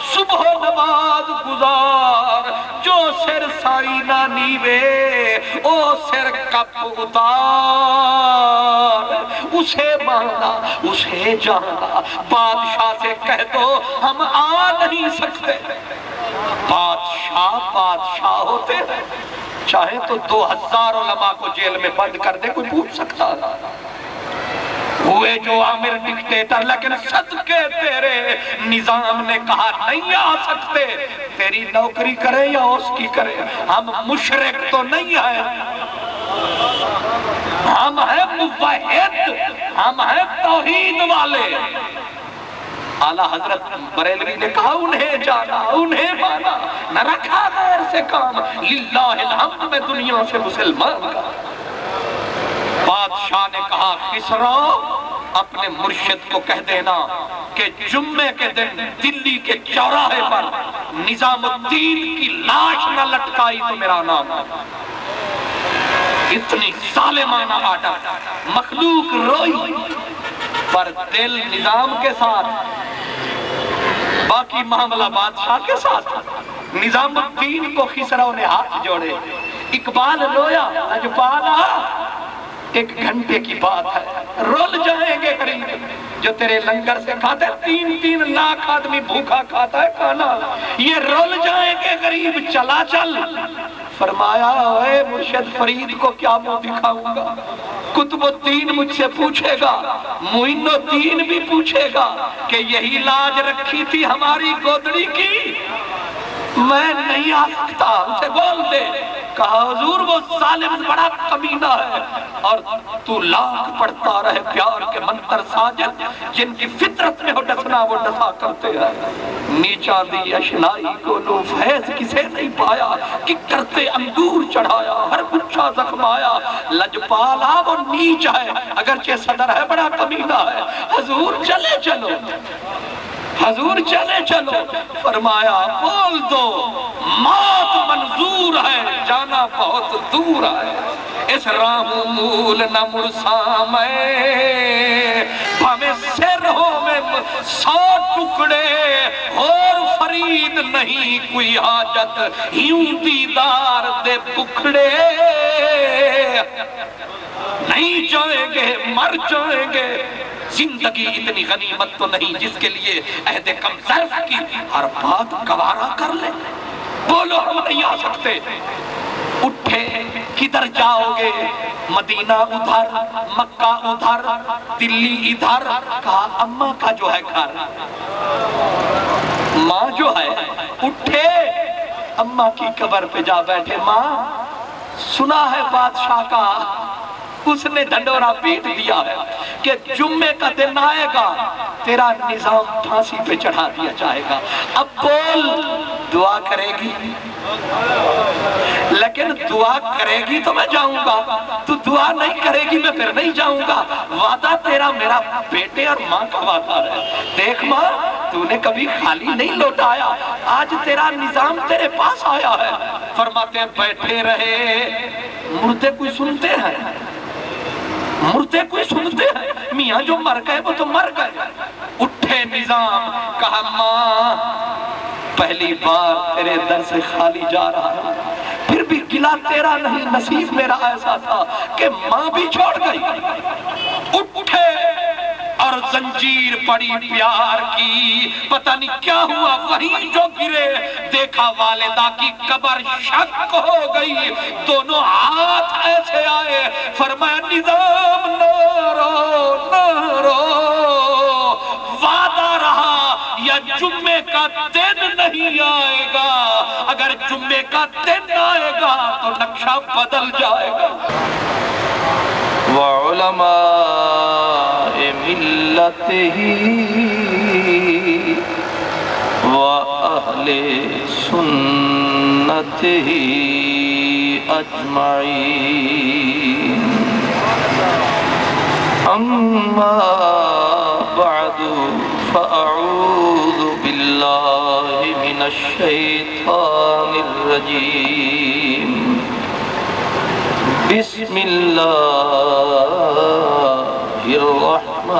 صبح نماز گزار جو سر سائی نہ نیوے او سر کپ اتار اسے مانا اسے جانا بادشاہ سے کہہ دو ہم آ نہیں سکتے بادشاہ ہوتے ہیں چاہے تو 2000 علماء کو جیل میں بند کر دے کوئی پوچھ سکتا ہوئے جو عامر ڈکٹیٹر لیکن صدقے تیرے نظام نے کہا نہیں آ سکتے تیری نوکری کرے یا اس کی کرے ہم مشرک تو نہیں ہیں ہم ہیں موحد ہم ہیں توحید والے اعلیٰ حضرت بریلوی نے کہا انہیں جانا انہیں مانا نہ رکھا غیر سے کام للہ الحمد میں دنیا سے مسلمان کا بادشاہ نے کہا خسرو اپنے مرشد کو کہہ دینا کہ جمعے کے دن دلی کے چوراہے پر نظام الدین کی لاش نہ لٹکائی تو میرا نام ہے اتنی ظالمانہ آرڈر مخلوق روئی پر دل نظام کے ساتھ باقی معاملہ بادشاہ کے ساتھ نظام الدین کو خسرو نے ہاتھ جوڑے اقبال رویا لجپالا 1 گھنٹے کی بات ہے رول جائیں گے قریب جو تیرے لنگر سے کھاتے 3 لاکھ آدمی بھوکا کھاتا ہے کھانا یہ رول جائیں گے قریب چلا چل فرمایا اے مرشد فرید کو کیا منہ دکھاؤں گا قطب الدین مجھ سے پوچھے گا معین الدین بھی پوچھے گا کہ یہی لاج رکھی تھی ہماری گودڑی کی میں نہیں آ سکتا اسے بول دے کہا حضور وہ ظالم بڑا کمینہ ہے اور تو لاکھ پڑھتا رہے پیار کے منتر ساجد جن کی فطرت میں ہو ڈسنا وہ ڈسا کرتے ہیں نیچا دی اشنائی کو لو فیض کسے نہیں پایا کہ کرتے انگور چڑھایا ہر گچھا زخمایا لجپالا وہ نیچ ہے اگرچہ صدر ہے بڑا کمینہ ہے حضور چلے چلو حضور چلے چلو فرمایا بول دو موت منظور ہے جانا بہت دور ہے اس راہ مول نہ مرسا میں بھامے سر ہو میں 100 ٹکڑے اور فرید نہیں کوئی حاجت یوں دیدار دے بکھڑے نہیں جائیں گے مر جائیں گے زندگی اتنی غنیمت تو نہیں جس کے لیے عہد کم ظرف کی ہر بات گوارا کر لے بولو ہم نہیں آ سکتے اٹھے کدھر جاؤ گے مدینہ ادھر مکہ ادھر دلی ادھر کہا اماں کا جو ہے گھر ماں جو ہے اٹھے اماں کی قبر پہ جا بیٹھے ماں سنا ہے بادشاہ کا اس نے ڈھنڈورا پیٹ دیا ہے کہ جمعے کا دن آئے گا تیرا نظام پھانسی پہ چڑھا دیا جائے گا اب بول دعا کرے گی لیکن دعا کرے گی تو میں جاؤں گا تو دعا نہیں کرے گی میں پھر نہیں جاؤں گا وعدہ تیرا میرا بیٹے اور ماں کا وعدہ ہے دیکھ ماں تو نے کبھی خالی نہیں لوٹایا آج تیرا نظام تیرے پاس آیا ہے فرماتے ہیں بیٹھے رہے مردے کوئی سنتے ہیں مردے کوئی سنتے ہیں میاں جو مر گئے وہ تو مر گئے اٹھے نظام کہا ماں پہلی بار تیرے در سے خالی جا رہا ہے پھر بھی گلا تیرا نہیں نصیب میرا ایسا تھا کہ ماں بھی چھوڑ گئی اٹھے اور زنجیر پڑی پیار کی پتہ نہیں کیا ہوا وہیں جو گرے دیکھا والدہ کی قبر شک ہو گئی دونوں ہاتھ ایسے آئے فرمایا نظام نہ رو وعدہ رہا یا جمعے کا دن نہیں آئے گا اگر جمعے کا دن آئے گا تو نقشہ بدل جائے گا وعلماء ملته وأهل سنته أجمعين أما بعد فأعوذ بالله من الشيطان الرجيم بسم الله الرحمن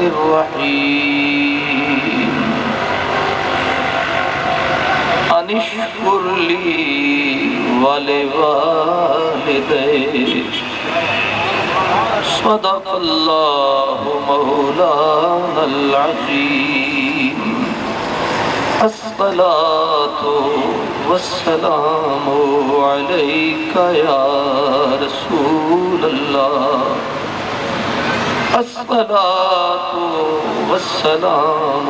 الرحيم ولوالديه صدق اللہ مولانا العظیم الصلاة والسلام علیک یا رسول اللہ الصلاة والسلام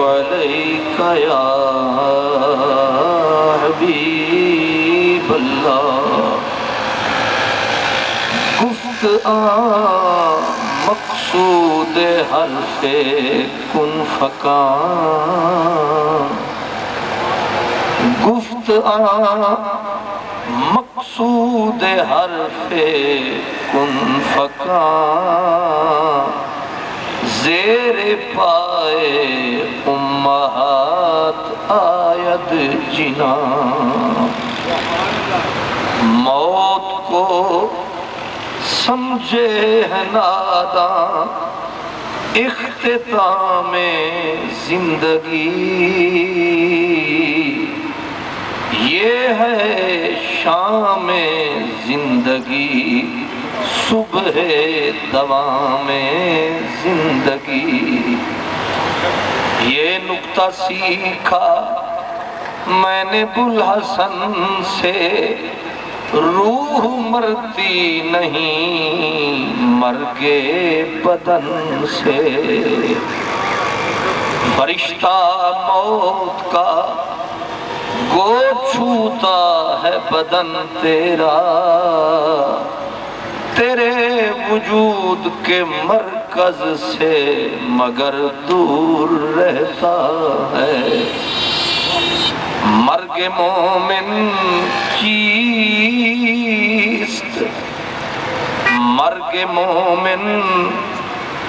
علیک یا حبیب اللہ گفت مقصود حرف کن فکان گفت مقصود حرف کن فکان زیر پائے امہات آید جنان موت کو سمجھے ہے ناداں اختتام زندگی یہ ہے شام زندگی صبح دوام زندگی یہ نکتہ سیکھا میں نے بوالحسن سے روح مرتی نہیں مرگے بدن سے فرشتہ موت کا گو چھوتا ہے بدن تیرا تیرے وجود کے مرکز سے مگر دور رہتا ہے مرگ مومن چیست مرگ مومن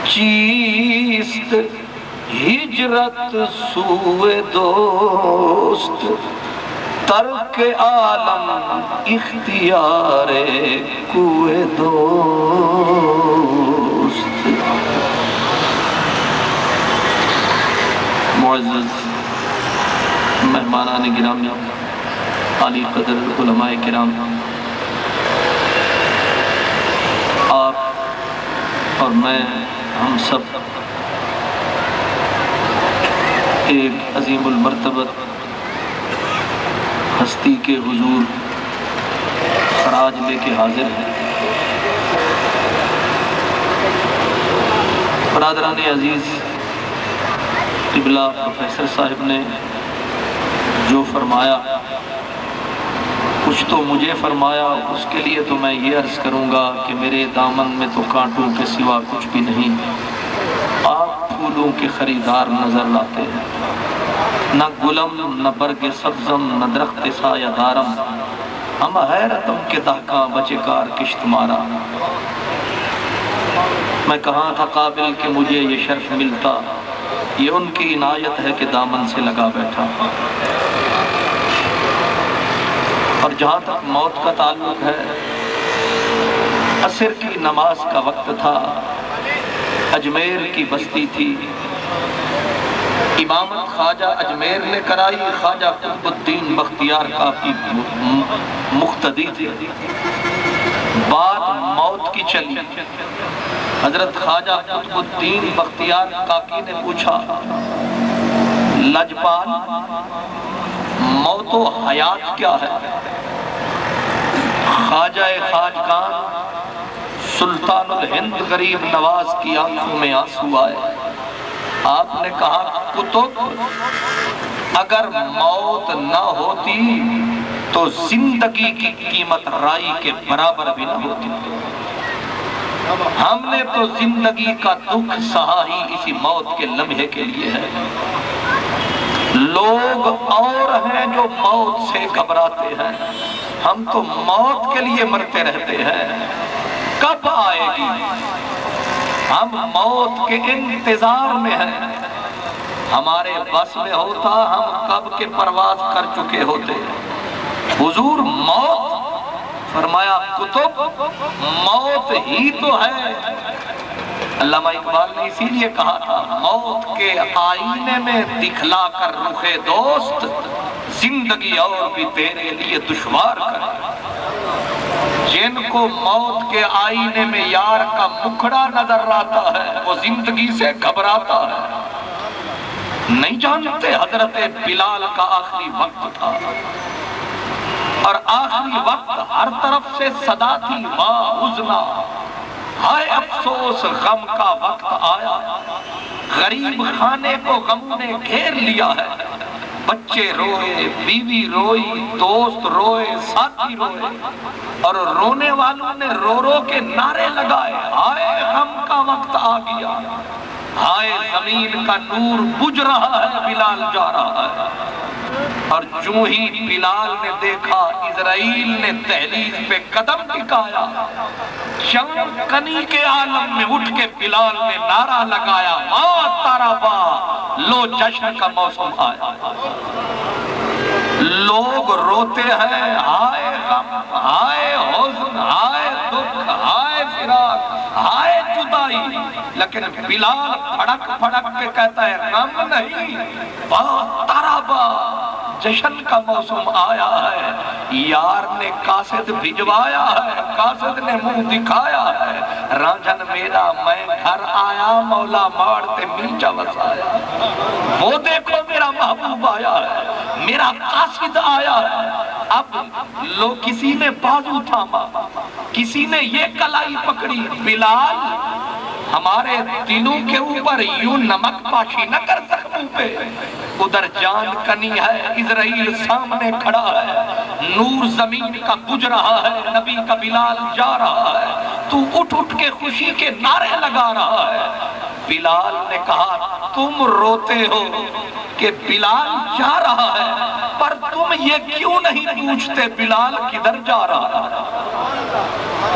چیست ہجرت سوئے دوست ترک عالم اختیار کوئے دوست معزز مہمانان گرامی عالی قدر علماء کرام آپ اور میں ہم سب ایک عظیم المرتبت ہستی کے حضور خراج لے کے حاضر ہیں برادران عزیز قبلہ پروفیسر صاحب نے جو فرمایا کچھ تو مجھے فرمایا اس کے لیے تو میں یہ عرض کروں گا کہ میرے دامن میں تو کانٹوں کے سوا کچھ بھی نہیں آپ پھولوں کے خریدار نظر لاتے ہیں نہ گلم نہ برگ سبزم نہ درخت سایہ دارم ہم حیرتم کے دہکاں بچے کار کشت مارا میں کہاں تھا قابل کہ مجھے یہ شرف ملتا یہ ان کی عنایت ہے کہ دامن سے لگا بیٹھا اور جہاں تک موت کا تعلق ہے عصر کی نماز کا وقت تھا اجمیر کی بستی تھی امامت خواجہ اجمیر نے کرائی خواجہ قطب الدین بختیار کافی مقتدی تھے بات موت کی چلی حضرت خواجہ قطب الدین بختیار کاکی نے پوچھا لجپال موت و حیات کیا ہے خواجہ خواجگان سلطان الہند غریب نواز کی آنکھوں میں آنسو آئے آپ نے کہا کتب اگر موت نہ ہوتی تو زندگی کی قیمت رائی کے برابر بھی نہ ہوتی ہم نے تو زندگی کا دکھ سہا ہی اسی موت کے لمحے کے لیے ہے لوگ اور ہیں جو موت سے گھبراتے ہیں ہم تو موت کے لیے مرتے رہتے ہیں کب آئے گی ہم موت کے انتظار میں ہیں ہمارے بس میں ہوتا ہم کب کے پرواز کر چکے ہوتے حضور موت فرمایا کتب موت ہی تو ہے علامہ اقبال نے اسی لیے کہا تھا موت کے آئینے میں دکھلا کر رخ دوست زندگی اور بھی تیرے لیے دشوار کر جن کو موت کے آئینے میں یار کا مکھڑا نظر آتا ہے وہ زندگی سے گھبراتا ہے۔ نہیں جانتے حضرت بلال کا آخری وقت تھا، اور آخری وقت ہر طرف سے صدا تھی واہ حزنا، ہائے افسوس غم کا وقت آیا، غریب خانے کو غم نے گھیر لیا ہے، بچے روئے، بیوی روئی، دوست روئے، ساتھی روئے، اور رونے والوں نے رو رو کے نعرے لگائے، ہائے غم کا وقت آ گیا، ہائے زمین کا نور بجھ رہا ہے، بلال جا رہا ہے۔ اور جو ہی بلال نے دیکھا اسرائیل نے دہلیز پہ قدم ٹکایا، شام کنی کے عالم میں اٹھ کے بلال نے نعرہ لگایا، ماں تارابا، لو جشن کا موسم آیا۔ لوگ روتے ہیں، ہائے غم، ہائے حزن، ہائے دکھ، ہائے فراق، ہائے جدائی، لیکن بلال پھڑک پھڑک کے کہتا ہے غم نہیں، ماں تارابا، جشن کا موسم آیا ہے، یار نے قاصد بھجوایا ہے، قاصد نے منہ دکھایا ہے، رانجھن میرا میں گھر آیا، مولا مارتے میچا وسایا، وہ دیکھو میرا محبوب آیا ہے، میرا قاصد آیا ہے۔ اب لوگ کسی نے بازو تھاما، کسی نے یہ کلائی پکڑی، بلال ہمارے دلوں کے اوپر یوں نمک پاشی نہ کر زخموں پہ، ادھر جان کنی ہے، اسرائیل سامنے کھڑا ہے، نور زمین کا بجھ رہا ہے، نبی کا بلال جا رہا ہے، تو اٹھ اٹھ کے خوشی کے نعرے لگا رہا ہے۔ بلال نے کہا تم روتے ہو کہ بلال جا رہا ہے، پر تم یہ کیوں نہیں پوچھتے بلال کدھر جا رہا ہے؟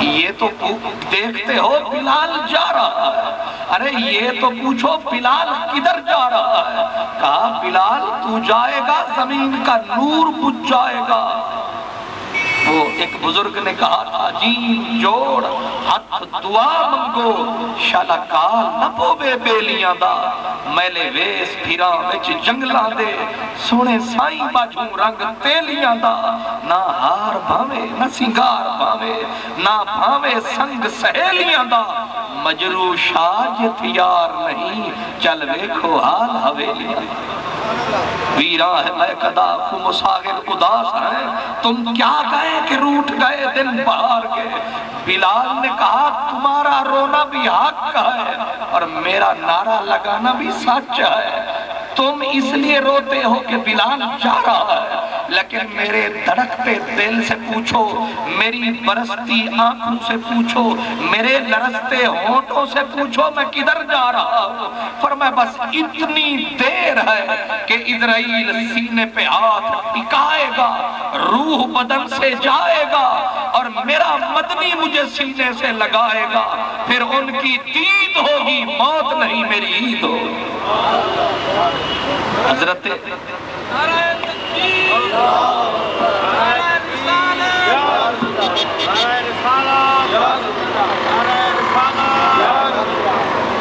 یہ تو دیکھتے ہو بلال جا رہا ہے، ارے یہ تو پوچھو بلال کدھر جا رہا ہے؟ کہا بلال تو جائے گا زمین کا نور بجھ جائے گا۔ وہ ایک بزرگ نے کہا تھا جین جوڑ ہاتھ دعا منگو، شالکال نہ پوے بیلیاں دا، میلے ویس پھراں وچ جنگلاں دے، سونے سائیں باجوں رنگ تیلیاں دا، نہ ہار بھاوے نہ سنگار بھاوے، نہ بھاوے سنگ سہیلیاں دا، مجروح شاجت یار نہیں، چل ویکھو حال حویلیاں دا۔ ویراں ہے میں قدا کو مساغر اداس ہیں، تم کیا گئے کہ روٹ گئے دن بہار کے؟ بلال نے کہا تمہارا رونا بھی حق کا ہے اور میرا نعرہ لگانا بھی سچ ہے، تم اس لیے روتے ہو کہ بلال جا رہا ہے، لیکن میرے دھڑکتے دل سے پوچھو، میری برستی آنکھوں سے پوچھو، میرے لرزتے ہونٹوں سے پوچھو میں کدھر جا رہا ہوں؟ فرمایا بس اتنی دیر ہے کہ اسرائیل سینے پہ ہاتھ ٹکائے گا، روح بدن سے جائے گا اور میرا مدنی مجھے سینے سے لگائے گا، پھر ان کی دید ہوگی، موت نہیں میری عید ہوگی۔ حضرت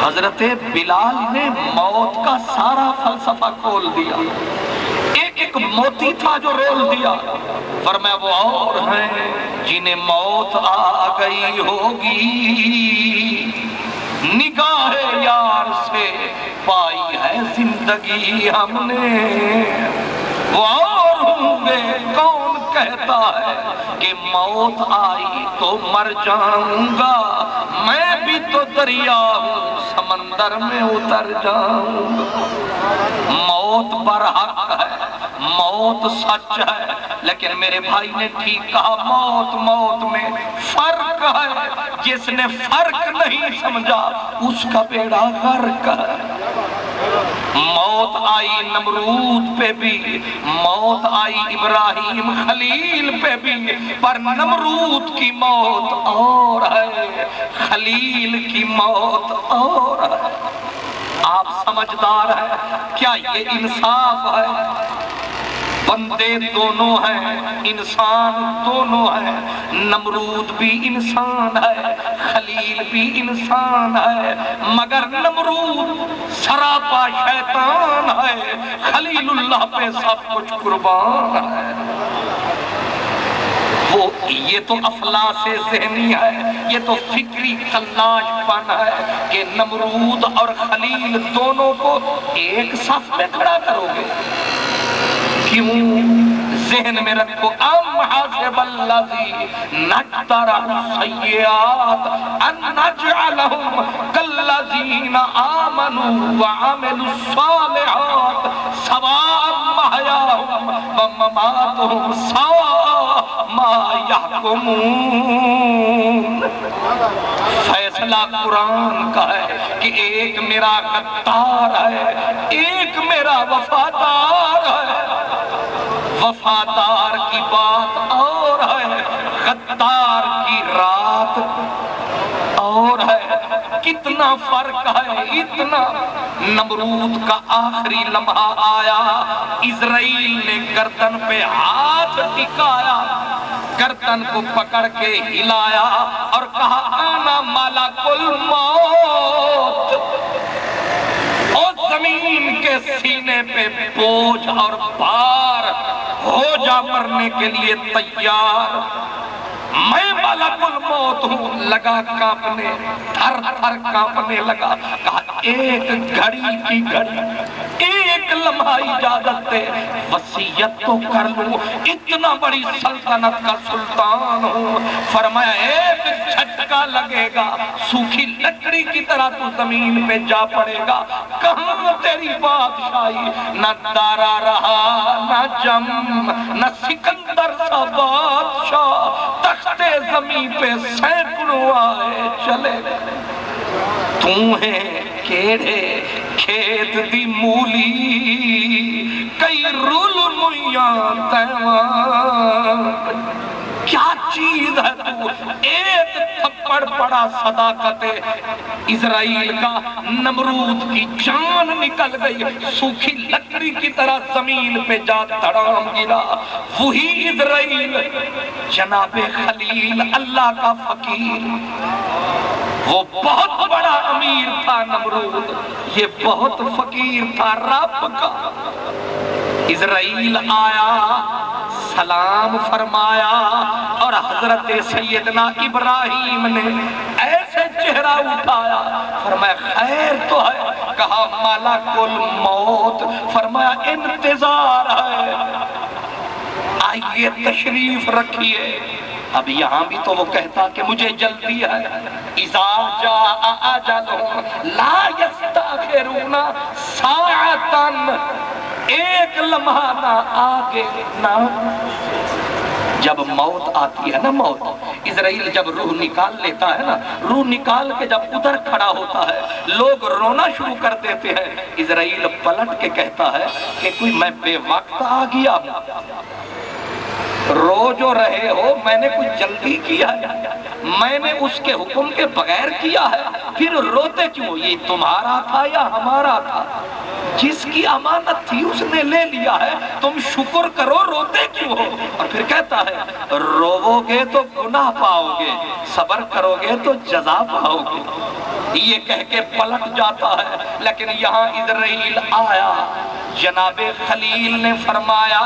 حضرت بلال نے موت کا سارا فلسفہ کھول دیا، ایک ایک موتی تھا جو رول دیا۔ فرمایا وہ اور ہیں جنہیں موت آ گئی ہوگی، نگاہ یار سے پائی ہے زندگی ہم نے، وہ اور ہوں گے کون کہتا ہے کہ موت آئی تو مر جاؤں گا، میں بھی تو دریا ہوں سمندر میں اتر جاؤں گا۔ موت برحق ہے، موت سچ ہے، لیکن میرے بھائی نے ٹھیک کہا موت میں فرق ہے، جس نے فرق نہیں سمجھا اس کا بیڑا غرق ہے۔ موت آئی نمرود پہ بھی، موت آئی ابراہیم خلیل پہ بھی، پر نمرود کی موت اور ہے، خلیل کی موت اور ہے۔ آپ سمجھدار ہیں کیا یہ انصاف ہے؟ بندے دونوں ہیں، انسان دونوں ہیں، نمرود بھی انسان ہے، خلیل بھی انسان ہے، مگر نمرود سراپا شیطان ہے، خلیل اللہ پہ سب کچھ قربان ہے۔ وہ یہ تو افلاس ذہنی ہے، یہ تو فکری تلاش پن ہے کہ نمرود اور خلیل دونوں کو ایک صف میں کھڑا کرو گے۔ کیوں؟ ذہن میں رکھو ام حسب الذین اجترحوا السیئات ان نجعلہم کالذین آمنوا وعملوا الصالحات سواء محیاہم ومماتہم سواء ما یحکمون۔ فیصلہ قرآن کا ہے کہ ایک میرا غدار ہے، ایک میرا وفادار ہے۔ وفادار کی بات اور ہے، غدار کی رات اور ہے۔ کتنا فرق ہے، اتنا۔ نمرود کا آخری لمحہ آیا، اسرائیل نے گردن پہ ہاتھ ٹکایا، گردن کو پکڑ کے ہلایا اور کہا انا ملک الموت۔ اور زمین کے سینے پہ بوجھ اور بار ہو جا مرنے کے لیے تیار، میں ملک الموت ہوں۔ لگا کانپنے، تھر تھر کانپنے لگا۔ کہا ایک گھڑی کی گھڑی، ایک لمحہ اجازت دے، وصیت تو کر لوں، اتنا بڑی سلطنت کا سلطان ہوں۔ فرمایا ایک جھٹکا لگے گا، سوکھی لکڑی کی طرح تو زمین پہ جا پڑے گا۔ کہاں تیری بادشاہی؟ نہ دارا رہا، نہ جم، نہ سکندر سا بادشاہ، تختے زمین پہ سینکڑوں آئے چلے۔ تو ہے کیڑے کھیت دی مولی، کئی رول نویاں تیوان۔ کیا چیز ہے تو؟ ایک تھپڑ پڑا صداقت اسرائیل کا، نمرود کی جان نکل گئی، سوکھی لکڑی کی طرح زمین پہ جا دھڑام گرا۔ وہی اسرائیل جناب خلیل، اللہ کا فقیر، وہ بہت بڑا امیر تھا نمرود، یہ بہت فقیر تھا رب کا۔ اسرائیل آیا، سلام فرمایا، اور حضرت سیدنا ابراہیم نے ایسے چہرہ اٹھایا، فرمایا خیر تو ہے؟ کہا ملک الموت۔ فرمایا انتظار ہے، آئیے تشریف رکھیے۔ اب یہاں بھی تو وہ کہتا کہ مجھے جلدی ہے۔ اذا جاء اجلهم لا یستأخرون ساعتا، ایک لمحہ نہ آگے نہ۔ جب موت آتی ہے نا، موت، اسرائیل جب روح نکال لیتا ہے نا، روح نکال کے جب ادھر کھڑا ہوتا ہے، لوگ رونا شروع کر دیتے ہیں۔ اسرائیل پلٹ کے کہتا ہے کہ کوئی میں بے وقت آ گیا ہوں؟ رو جو رہے ہو، میں نے کچھ جلدی کیا ہے؟ میں نے اس کے حکم کے بغیر کیا ہے؟ پھر روتے کیوں؟ یہ تمہارا تھا یا ہمارا تھا؟ جس کی امانت تھی اس نے لے لیا ہے، تم شکر کرو، روتے کیوں ہو؟ اور پھر کہتا ہے روو گے تو گناہ پاؤ گے، صبر کرو گے تو جزا پاؤ گے۔ یہ کہہ کے پلٹ جاتا ہے، لیکن یہاں اسرائیل آیا، جناب خلیل نے فرمایا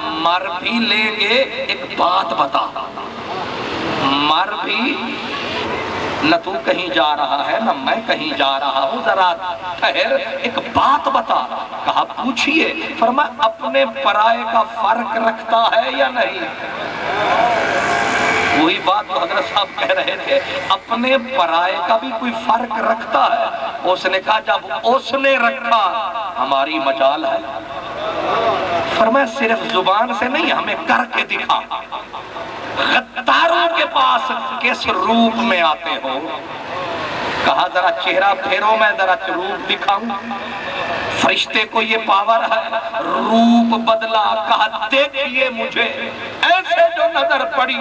مر بھی لیں گے، ایک بات بتا، مر بھی، نہ تو کہیں جا رہا ہے نہ میں کہیں جا رہا ہوں، ذرا ٹھہر، ایک بات بتا۔ کہا پوچھئے۔ فرمایا اپنے پرائے کا فرق رکھتا ہے یا نہیں؟ وہی بات جو حضرت صاحب کہہ رہے تھے، اپنے پرائے کا بھی کوئی فرق رکھتا ہے؟ اس نے کہا جب اس نے رکھا ہماری مجال ہے۔ فرمایا صرف زبان سے نہیں، ہمیں کر کے دکھا۔ غداروں کے پاس کس روپ میں آتے ہو؟ کہا ذرا چہرہ پھیرو، میں ذرا روپ دکھاؤں۔ فرشتے کو یہ پاور ہے، روپ بدلا، کہا دیکھئے مجھے، ایسے جو نظر پڑی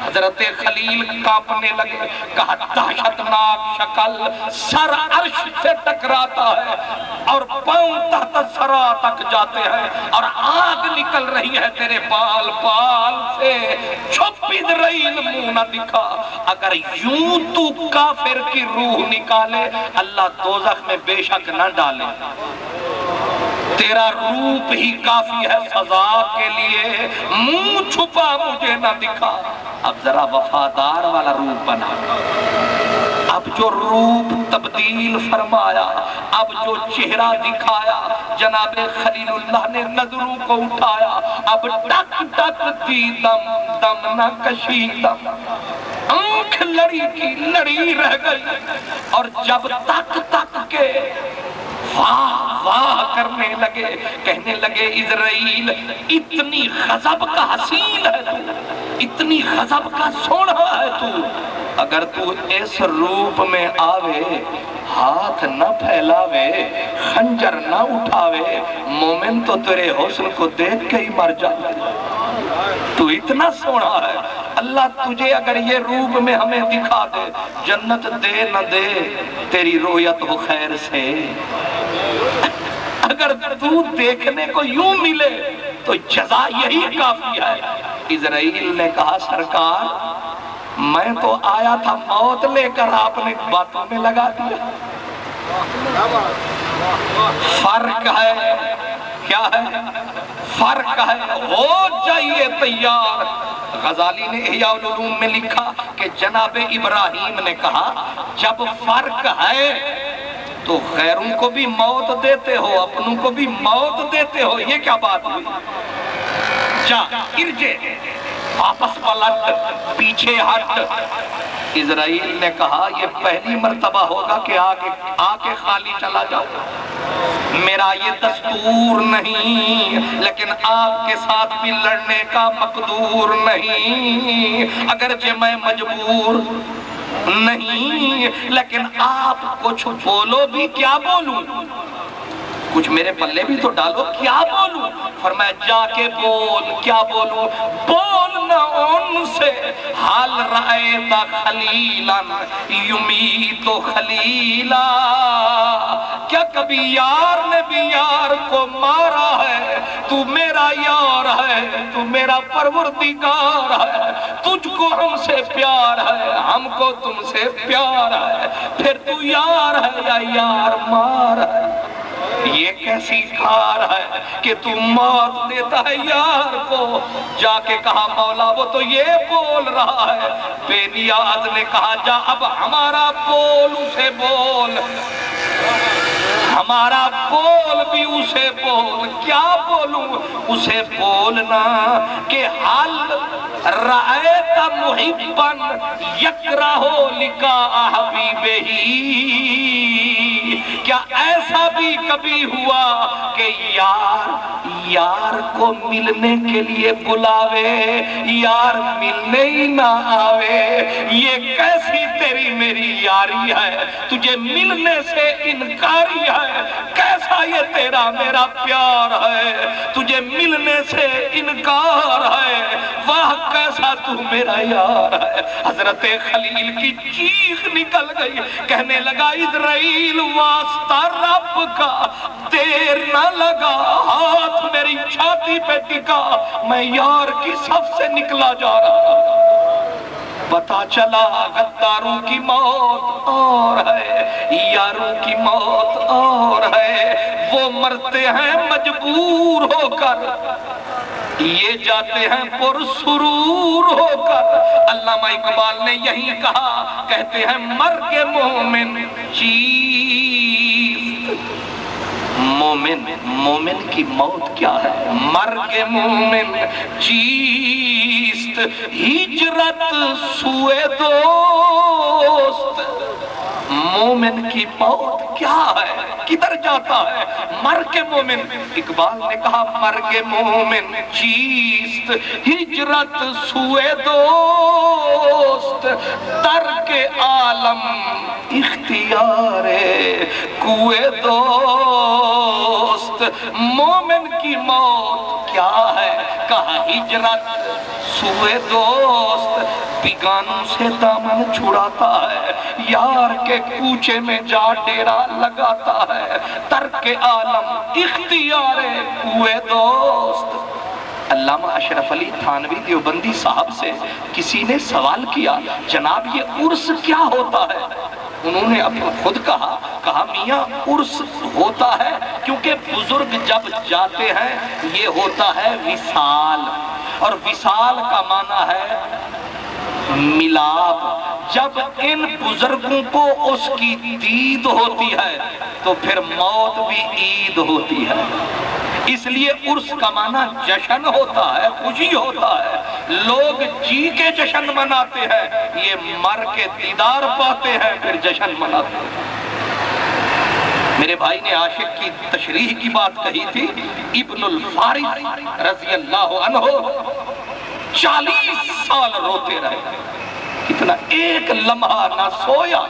حضرت خلیل کانپنے لگے، کہا دہشتناک شکل، سر عرش سے ٹکراتا ہے اور پاؤں تحت سرا تک جاتے ہیں اور آگ نکل رہی ہے تیرے بال بال سے، چھپ اسرائیل منہ نہ دکھا۔ اگر یوں تو کافر کی روح نکالے، اللہ دوزخ میں بے شک نہ ڈالے، تیرا روپ ہی کافی ہے سزا کے لیے، منہ چھپا مجھے نہ دکھا۔ اب ذرا وفادار والا روپ بنا، اب جو روپ تبدیل فرمایا، اب جو چہرہ دکھایا، جناب خلیل اللہ نے نظروں کو اٹھایا، اب ٹک ٹک دی دم دم نہ کشیدم، آنکھ لڑی کی لڑی رہ گئی، اور جب تک تک کے واہ واہ کرنے لگے، کہنے لگے عزرائیل اتنی غضب کا حسین ہے تو، اتنی غضب کا سونا ہے تو، اگر تو اس روپ میں آوے، ہاتھ نہ پھیلاوے، خنجر نہ اٹھاوے، مومن تو تیرے حسن کو دیکھ کے ہی مر جائے، تو اتنا سونا ہے۔ اللہ تجھے اگر یہ روپ میں ہمیں دکھا دے، جنت دے نہ دے تیری رویت ہو خیر سے، اگر تو دیکھنے کو یوں ملے تو جزا یہی کافی ہے۔ عزرائیل نے کہا سرکار میں تو آیا تھا موت لے کر، آپ نے باتوں میں لگا دیا۔ فرق ہے، کیا ہے؟ فرق ہے، ہو جائیے تیار۔ غزالی نے احیاء العلوم میں لکھا کہ جناب ابراہیم نے کہا جب فرق ہے تو غیروں کو بھی موت دیتے ہو، اپنوں کو بھی موت دیتے ہو، یہ کیا بات ہوئی؟ جا ارجے، واپس پلٹ، پیچھے ہٹ۔ عزرائیل نے کہا یہ پہلی مرتبہ ہوگا کہ آکے خالی چلا جاؤ، میرا یہ دستور نہیں، لیکن آپ کے ساتھ بھی لڑنے کا مقدور نہیں، اگرچہ میں مجبور نہیں، لیکن آپ کچھ بولو بھی، کیا بولوں؟ کچھ میرے پلے بھی تو ڈالو، کیا بولوں؟ فرمایا جا کے بول، کیا بولوں؟ بولنا ان سے حال رأیت خلیلا یمیت خلیلا، کیا کبھی یار نے بھی یار کو مارا ہے؟ تو میرا یار ہے، تو میرا پروردگار ہے، تجھ کو ہم سے پیار ہے، ہم کو تم سے پیار ہے، پھر تو یار ہے یا یار مار ہے؟ یہ کیسی کار ہے کہ تو موت دیتا ہے یار کو؟ جا کے کہا مولا وہ تو یہ بول رہا ہے۔ بے نیاز نے کہا جا اب ہمارا بول اسے بول، ہمارا بول بھی اسے بول، کیا بولوں؟ اسے بولنا کہ حل رأیت محبا یکرہ لقاء حبیبہ، کیا ایسا بھی کبھی ہوا کہ یار کو ملنے کے لیے بلاوے، یار ملنے ہی نہ آوے؟ یہ کیسی تیری میری یاری ہے، تجھے ملنے سے انکاری ہے؟ کیسا یہ تیرا میرا پیار ہے، تجھے ملنے سے انکار ہے؟ واہ کیسا تو میرا یار ہے۔ حضرت خلیل کی چیخ نکل گئی، کہنے لگا عزرائیل واسطہ رب کا دیر نہ لگا، ہاتھ میری چھاتی پہ ٹکا، میں یار کی صف سے نکلا جا رہا۔ پتا چلا غداروں کی موت اور ہے، یاروں کی موت اور ہے، وہ مرتے ہیں مجبور ہو کر، یہ جاتے ہیں پرسرور ہو کر۔ علامہ اقبال نے یہی کہا، کہتے ہیں مرگ مومن چیست، مومن کی موت کیا ہے؟ مرگ مومن چیست، ہجرت سوئے دوست، مومن کی موت کیا ہے؟ کدھر جاتا ہے؟ مرگ مومن، اقبال نے کہا مرگ مومن چیست، ہجرت سوئے دوست، ترک عالم اختیار کوئے دوست۔ مومن کی موت کیا ہے؟ کہا ہجرت سوئے دوست، بیگانوں سے دامن چھڑاتا ہے، یار کے کوچے میں جا ڈیرا لگاتا ہے، ترک عالم اختیار کوئے دوست۔ علامہ اشرف علی تھانوی دیوبندی صاحب سے کسی نے سوال کیا جناب یہ عرس کیا ہوتا ہے؟ انہوں نے اپنا خود کہا میاں عرس ہوتا ہے کیونکہ بزرگ جب جاتے ہیں یہ ہوتا ہے وصال، اور وصال کا معنی ہے ملاپ، جب ان بزرگوں کو اس کی دید ہوتی ہے تو پھر موت بھی عید ہوتی ہے۔ اس لیے عرس کا معنی جشن ہوتا ہے، خوشی ہوتا ہے، لوگ جی کے جشن مناتے ہیں، یہ مر کے دیدار پاتے ہیں پھر جشن مناتے ہیں۔ میرے بھائی نے عاشق کی تشریح کی بات کہی تھی، ابن الفارس رضی اللہ عنہ 40 سال روتے رہے، کتنا ایک لمحہ نہ سویا،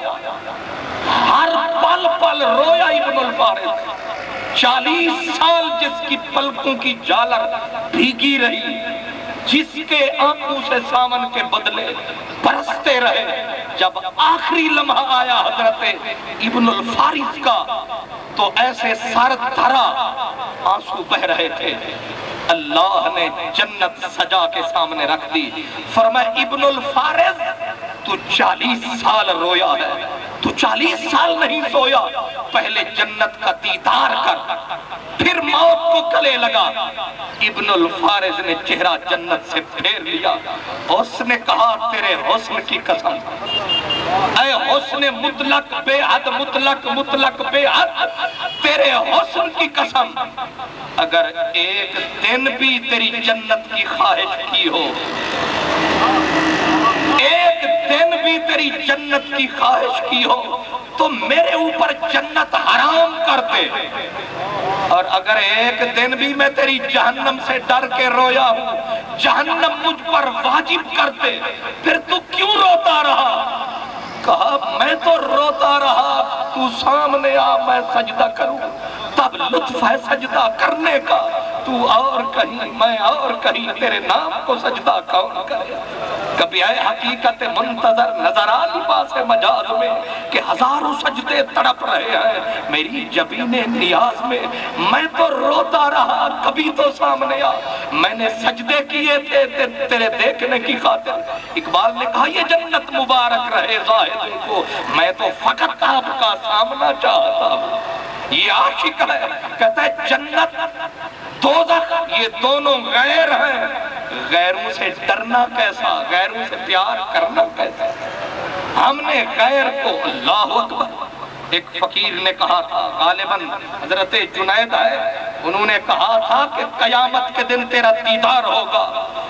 ہر پل پل رویا ابن الفارس۔ 40 سال جس کی پلکوں کی جالر بھیگی رہی، جس کے آنکھوں سے سامن کے بدلے برستے رہے، جب آخری لمحہ آیا حضرت ابن الفارس کا تو ایسے سر دھرا آنسو بہ رہے تھے۔ اللہ نے جنت سجا کے سامنے رکھ دی، فرمایا ابن الفارس تو 40 سال رویا ہے، تو 40 سال نہیں سویا، پہلے جنت کا دیدار کر پھر موت کو گلے لگا۔ ابن الفارس نے چہرہ جنت سے پھیر لیا، اس نے کہا تیرے حسن کی قسم، اے حسن مطلق بے حد، مطلق مطلق بے حد، تیرے حسن کی قسم، اگر ایک دن بھی تیری جنت کی خواہش کی ہو، ایک دن بھی تیری جنت کی خواہش کی ہو تو میرے اوپر جنت حرام کر دے، اور اگر ایک دن بھی میں تیری جہنم سے ڈر کے رویا ہوں، جہنم مجھ پر واجب کر دے، پھر تو کیوں روتا رہا؟ کہا میں تو روتا رہا، تو سامنے آ میں سجدہ کروں، تب لطف ہے سجدہ کرنے کا، تو اور کہیں میں اور کہیں، تیرے نام کو سجدہ کون کرے؟ کبھی اے حقیقت منتظر نظر آ لباس مجاز میں کہ ہزاروں سجدے تڑپ رہے ہیں میری جبین نیاز میں، میں تو روتا رہا، کبھی تو سامنے آ، میں نے سجدے کیے تھے تیرے دیکھنے کی خاطر۔ اقبال نے کہا یہ جنت مبارک رہے زاہد کو، میں تو فقط آپ کا سامنا چاہتا ہوں۔ یہ عاشق ہے، کہتا ہے جنت دوزخ یہ دونوں غیر ہیں، غیروں سے ڈرنا کیسا، غیروں سے پیار کرنا کیسا، ہم نے غیر کو، اللہ اکبر۔ ایک فقیر نے کہا تھا، غالباً حضرت جنید ہے، انہوں نے کہا تھا کہ قیامت کے دن تیرا دیدار ہوگا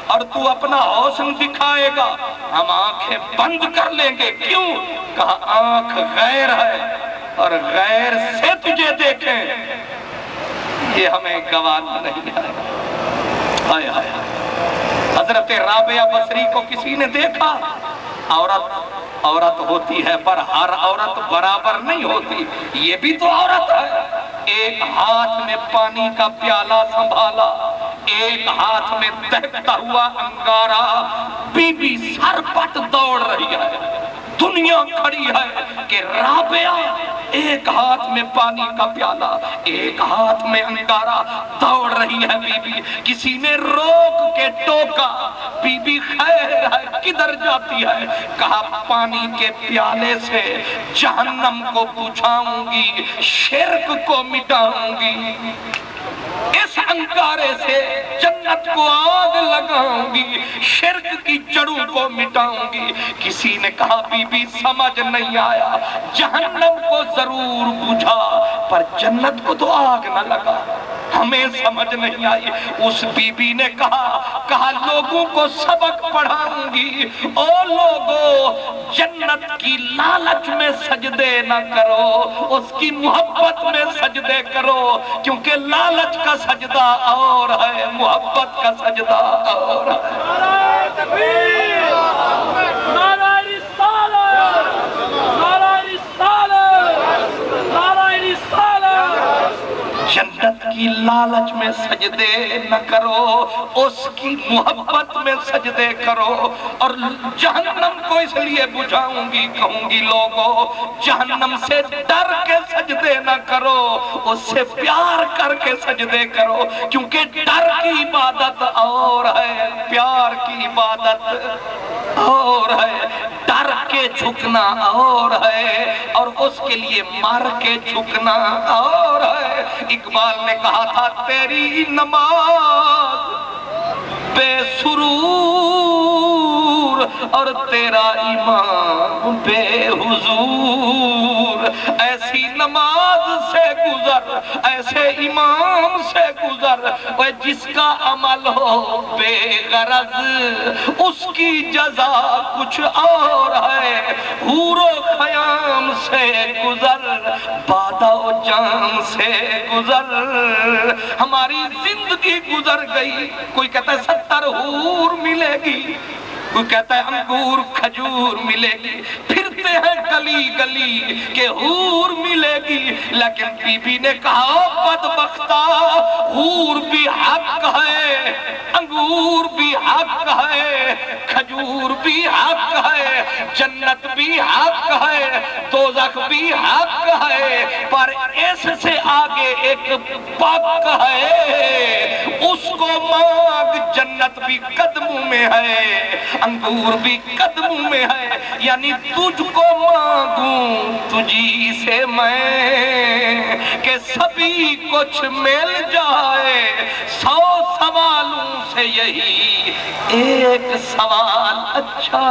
اور تو اپنا حسن دکھائے گا، ہم آنکھیں بند کر لیں گے، کیوں؟ کہا آنکھ غیر ہے اور غیر سے تجھے دیکھیں یہ ہمیں گوارا نہیں آئے۔ حضرت رابعہ بصری کو کسی نے دیکھا، عورت ہوتی ہے پر ہر عورت برابر نہیں ہوتی، یہ بھی تو عورت ہے۔ ایک ہاتھ میں پانی کا پیالہ سنبھالا، ایک ہاتھ میں دہتا ہوا انگارہ، بی بی سر پٹ دوڑ رہی ہے، دنیا کھڑی ہے کہ رابعہ ایک ہاتھ میں پانی کا پیالہ، ایک ہاتھ میں انگارہ، دوڑ رہی ہے بی بی، کسی نے روک کے ٹوکا، بی بی خیر ہے کدھر جاتی ہے؟ کہا پانی کے پیالے سے جہنم کو بجھاؤں گی، شرک کو مٹاؤں گی، اس انگارے سے جنت کو آگ لگاؤں گی، شرک کی جڑوں کو مٹاؤں گی۔ کسی نے کہا بی بی سمجھ نہیں آیا، جہنم کو ضرور بجھا پر جنت کو تو آگ نہ لگا، ہمیں سمجھ نہیں آئی۔ اس بی بی نے کہا لوگوں کو سبق پڑھاؤں گی، او لوگو جنت کی لالچ میں سجدے نہ کرو، اس کی محبت میں سجدے کرو، کیونکہ لالچ کا سجدہ اور ہے، محبت کا سجدہ اور ہے۔ نعرہ تکبیر، نعرہ رسالت، نعرہ رسالت، نعرہ رسالت۔ جنت کی لالچ میں سجدے نہ کرو، اس کی محبت میں سجدے کرو، اور جہنم کو اس لیے بجھاؤں گی، کہوں گی لوگوں جہنم سے ڈر کے سجدے نہ کرو، اس سے پیار کر کے سجدے کرو، کیونکہ ڈر کی عبادت اور ہے، پیار کی عبادت اور ہے، ڈر کے جھکنا اور ہے، اور اس کے لیے مر کے جھکنا اور ہے۔ اقبال نے کہا تھا تیری نماز بے سرور اور تیرا امام بے حضور، ایسی نماز سے گزر، ایسے امام سے گزر جس کا عمل ہو بے غرض، اس کی جزا کچھ اور ہے۔ حور و خیام سے گزر، بادہ و جام سے گزر، ہماری زندگی گزر گئی۔ کوئی کہتا ہے 70 حور ملے گی، کوئی کہتا ہے انگور کھجور ملے گی، پھرتے ہیں گلی گلی کہ حور ملے گی، لیکن بی بی نے کہا بدبختہ، حور بھی حق ہے، انگور بھی حق ہے، کھجور بھی حق ہے، جنت بھی حق ہے، دوزخ بھی حق ہے، پر اس سے آگے ایک پک ہے، اس کو مانگ۔ جنت بھی قدموں میں ہے، انگور بھی قدموں میں ہے، یعنی تجھ کو مانگوں تجھی سے میں کہ سبھی کچھ مل جائے، 100 سوالوں سے یہی ایک سوال اچھا۔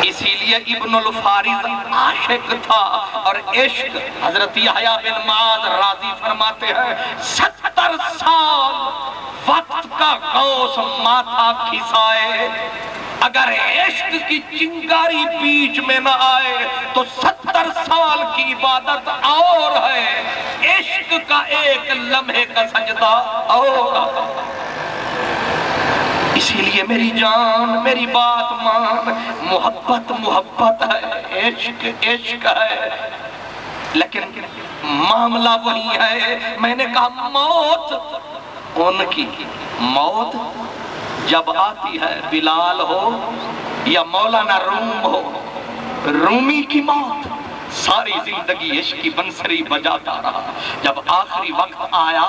اسی لیے ابن الفارض عاشق تھا، اور عشق حضرت یحییٰ بن معاذ راضی فرماتے ہیں 70 سال وقت کا غوث ماتھا کھسائے، اگر عشق کی چنگاری بیچ میں نہ آئے تو 70 سال کی عبادت اور ہے، عشق کا ایک لمحے کا سجدہ اور۔ اسی لیے میری جان میری بات مان، محبت محبت ہے، عشق عشق ہے، لیکن معاملہ وہی ہے۔ میں نے کہا موت، ان کی موت جب آتی ہے، بلال ہو یا مولانا روم ہو، رومی کی موت ساری زندگی عشق کی بنسری بجاتا رہا۔ جب آخری وقت آیا،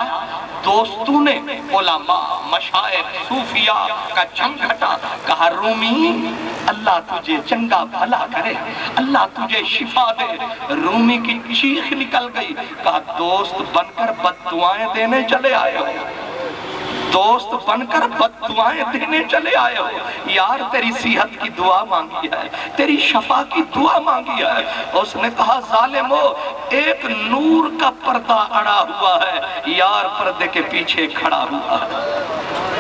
دوستوں نے علماء مشائخ صوفیاء کا جھنگھٹا، کہا رومی اللہ تجھے چنگا بھلا کرے، اللہ تجھے شفا دے۔ رومی کی چیخ نکل گئی، کہا دوست بن کر بد دعائیں دینے چلے آئے ہو، دوست بن کر بد دعائیں دینے چلے آئے ہو، یار تیری صحت کی دعا مانگی ہے، تیری شفا کی دعا مانگی ہے۔ اس نے کہا ظالمو، ایک نور کا پردہ اڑا ہوا ہے، یار پردے کے پیچھے کھڑا ہوا ہے،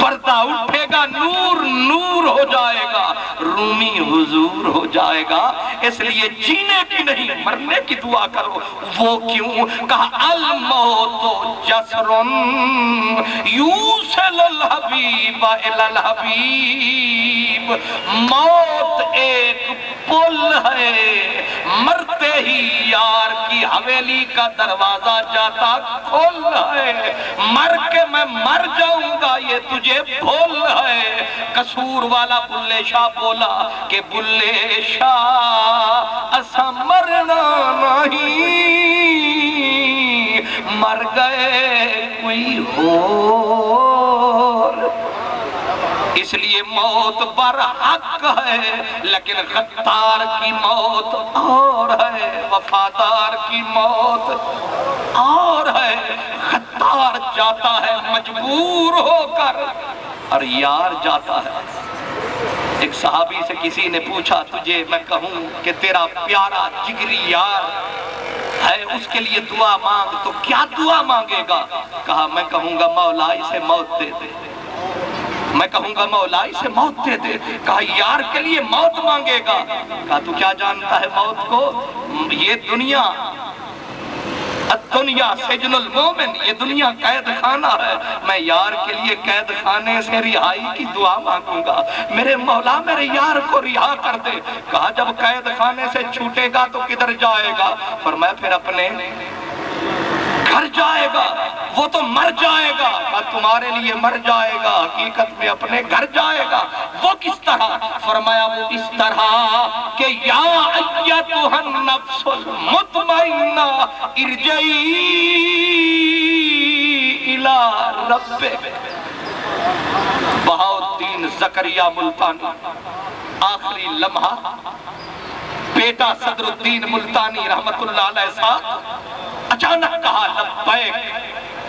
پردہ اٹھے گا نور نور ہو جائے گا، رومی حضور ہو جائے گا۔ اس لیے جینے کی نہیں مرنے کی دعا کرو۔ وہ کیوں؟ کہا الموت جسر یوصل الحبیب الی الحبیب، موت ایک پل ہے، مرتے ہی یار کی حویلی کا دروازہ جاتا کھول ہے، مر کے میں مر جاؤں گا یہ تجھے بھول ہے۔ قصور والا بلے شاہ بولا کہ بلے شاہ اسا مرنا نہیں، مر گئے کوئی اور، اس لیے موت برحق ہے، لیکن غدار کی موت اور ہے، وفادار کی موت اور ہے۔ غدار جاتا ہے مجبور ہو کر، اور یار جاتا ہے۔ ایک صحابی سے کسی نے پوچھا تجھے میں کہوں کہ تیرا پیارا جگری یار ہے، اس کے لیے دعا مانگ، تو کیا دعا مانگے گا؟ کہا میں کہوں گا مولا اسے موت دے دے، میں کہوں گا مولا اسے موت دے دے۔ کہا یار کے لیے موت مانگے گا؟ کہا تو کیا جانتا ہے موت کو؟ یہ دنیا الدنیا سجن المومن، یہ دنیا قید خانہ ہے، میں یار کے لیے قید خانے سے رہائی کی دعا مانگوں گا، میرے مولا میرے یار کو رہا کر دے۔ کہا جب قید خانے سے چھوٹے گا تو کدھر جائے گا؟ فرمایا پھر اپنے گھر جائے گا، وہ تو مر جائے گا۔ کہا تمہارے لیے مر جائے گا، حقیقت میں اپنے گھر جائے گا۔ وہ کس طرح؟ فرمایا وہ اس طرح کہ یا ایتھا النفس المطمئنہ ارجعی الی ربک۔ بہاؤالدین زکریا ملتانی، آخری لمحہ بیٹا صدر الدین ملتانی رحمت اللہ علیہ صاحب اچانک کہا لبیک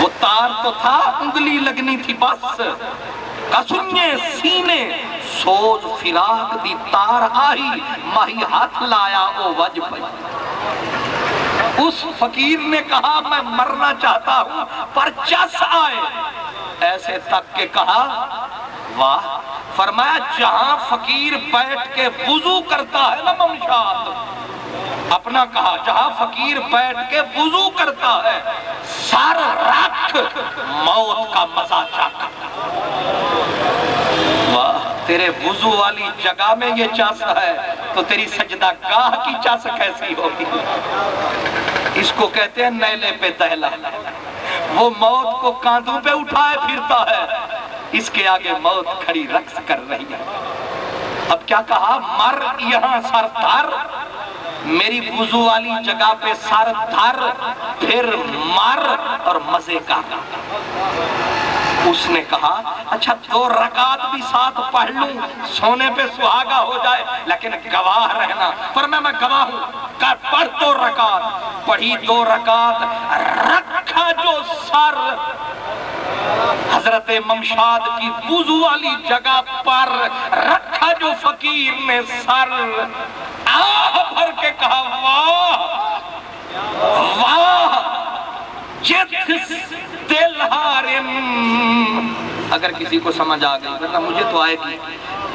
وہ تار تو تھا انگلی لگنی تھی بس کسنے سینے سوز فراق دی تار آئی ماہی ہاتھ لایا او وج پئی اس فقیر نے کہا میں مرنا چاہتا ہوں پر چس آئے ایسے تک کے کہا واہ فرمایا جہاں فقیر بیٹھ کے وضو کرتا ہے نا ممشاد اپنا کہا جہاں فقیر بیٹھ کے وضو کرتا ہے سر رکھ موت کا مزہ چاہتا واہ تیرے وضو والی جگہ میں یہ چس ہے تو تیری سجدہ گاہ کی چس کیسی ہوگی اس کو کہتے ہیں نیلے پہ دہلا وہ موت کو کاندھوں پہ اٹھائے پھرتا ہے اس کے آگے موت کھڑی رقص کر رہی ہے اب کیا کہا مر یہاں سر دھر میری وضو والی جگہ پہ سر دھر پھر مر اور مزے کا اس نے کہا اچھا 2 رکعت بھی ساتھ پڑھ لوں سونے پہ سہاگا ہو جائے لیکن گواہ رہنا فرمایا میں گواہ ہوں کہ پڑھ 2 رکعت پڑھی 2 رکعت رکھا جو سر حضرت ممشاد کی وضو والی جگہ پر رکھا جو فقیر نے سر آہ بھر کے کہا واہ واہ جت دل ہارم اگر کسی کو سمجھ آگئی ورنہ مجھے تو آئے گی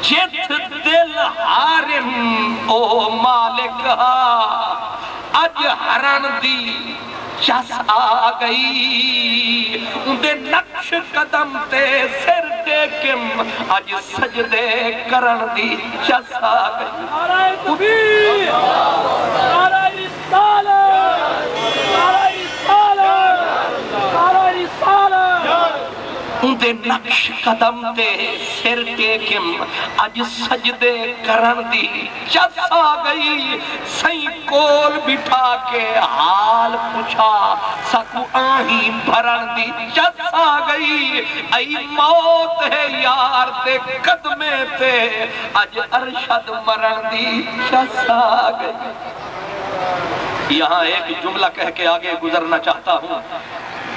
جت دل ہارم او مالک اج ہرن دی چس آ گئی اندے نقش قدم تے سر ٹیکم اج سجدے کرن دی چس آ گئی نعرہ تکبیر نعرہ رسالت نعرہ رسالت نعرہ رسالت اندے نقش قدم تے سر ٹیکم اج سجدے کرن دی چس آ گئی سائیں کول بٹھا کے حال پوچھا سکو آہیں بھرن دی چس آ گئی ای موت ہے یار تے قدمے تے اج ارشد مرن دی چس آ گئی یہاں ایک جملہ کہہ کے آگے گزرنا چاہتا ہوں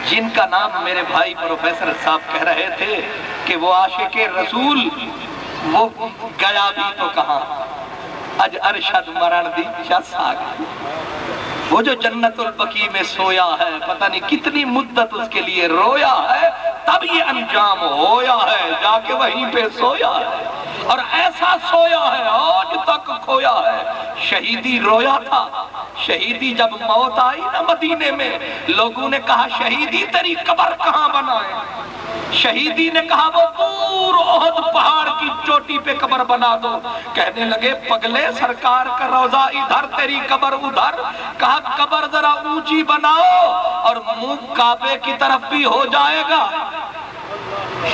جن کا نام میرے بھائی پروفیسر صاحب کہہ رہے تھے کہ وہ عاشق رسول وہ گیا بھی تو کہاں اج ارشد مرن دی چس آ گئی وہ جو جنت البقیع میں سویا ہے پتہ نہیں کتنی مدت اس کے لیے رویا ہے تب یہ انجام ہویا ہے جا کے وہیں پہ سویا ہے اور ایسا سویا ہے آج تک کھویا ہے شہیدی رویا تھا شہیدی جب موت آئی نا مدینے میں لوگوں نے کہا شہیدی تیری قبر کہاں بنائے شہیدی نے کہا وہ دور احد پہاڑ کی چوٹی پہ قبر بنا دو کہنے لگے پگلے سرکار کا روضہ ادھر تیری قبر ادھر کہا قبر ذرا اونچی بناؤ اور منہ کعبے کی طرف بھی ہو جائے گا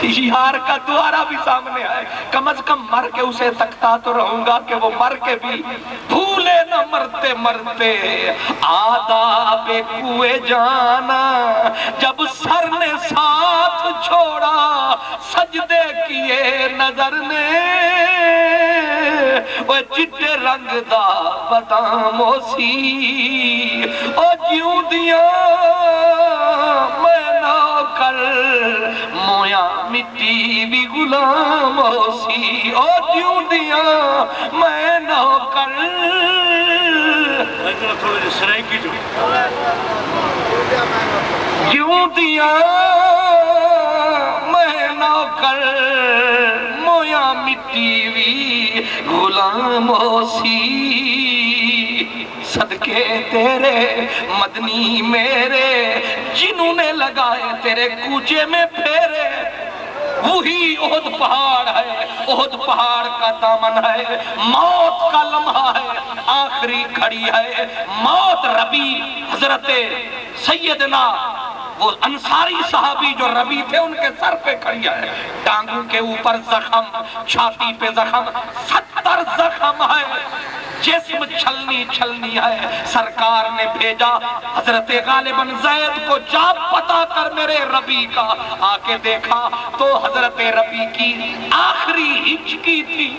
یار کا دوارہ بھی سامنے آئے کم از کم مر کے اسے تکتا تو رہوں گا کہ وہ مر کے بھی بھولے نہ مرتے مرتے آداب کوئے جانا جب سر نے ساتھ چھوڑا سجدے کیے نظر نے وہ چٹے رنگ دا بدامو سی او جیوں دیا میں نوکر مویا مٹی بھی غلام سی او جیوں دیا میں نوکر جیوں دیا میں نوکر مویا مٹی بھی غلام سی صدقے تیرے مدنی میرے جنہوں نے لگائے تیرے کوچے میں پھیرے وہی احد پہاڑ ہے احد پہاڑ کا دامن ہے موت کا لمحہ ہے آخری کھڑی ہے موت ربی حضرت سیدنا وہ انصاری صحابی جو ربی تھے ان کے سر پہ کھڑی ہے ٹانگوں کے اوپر زخم چھاتی پہ زخم 70 زخم ہے جسم چھلنی چھلنی ہے سرکار نے بھیجا حضرت غالباً زید کو جا پتا کر میرے ربی کا آ کے دیکھا تو حضرت ربی کی آخری ہچکی تھی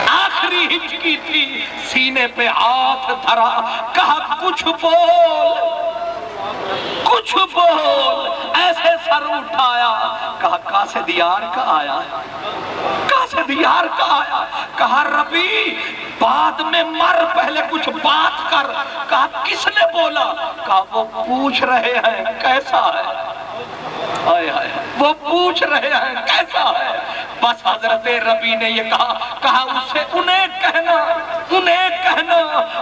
آخری ہچکی تھی سینے پہ ہاتھ دھرا کہا کچھ بول کچھ بول، ایسے سر اٹھایا، کہا قاصد یار کا آیا ہے، قاصد یار کا آیا۔ کہا ربی بعد میں مر، پہلے کچھ بات کر۔ کہا کس نے بولا؟ کہا وہ پوچھ رہے ہیں کیسا ہے، آئے آئے وہ پوچھ رہے ہیں کیسا ہے۔ بس حضرت ربی نے یہ کہا اسے انہیں کہنا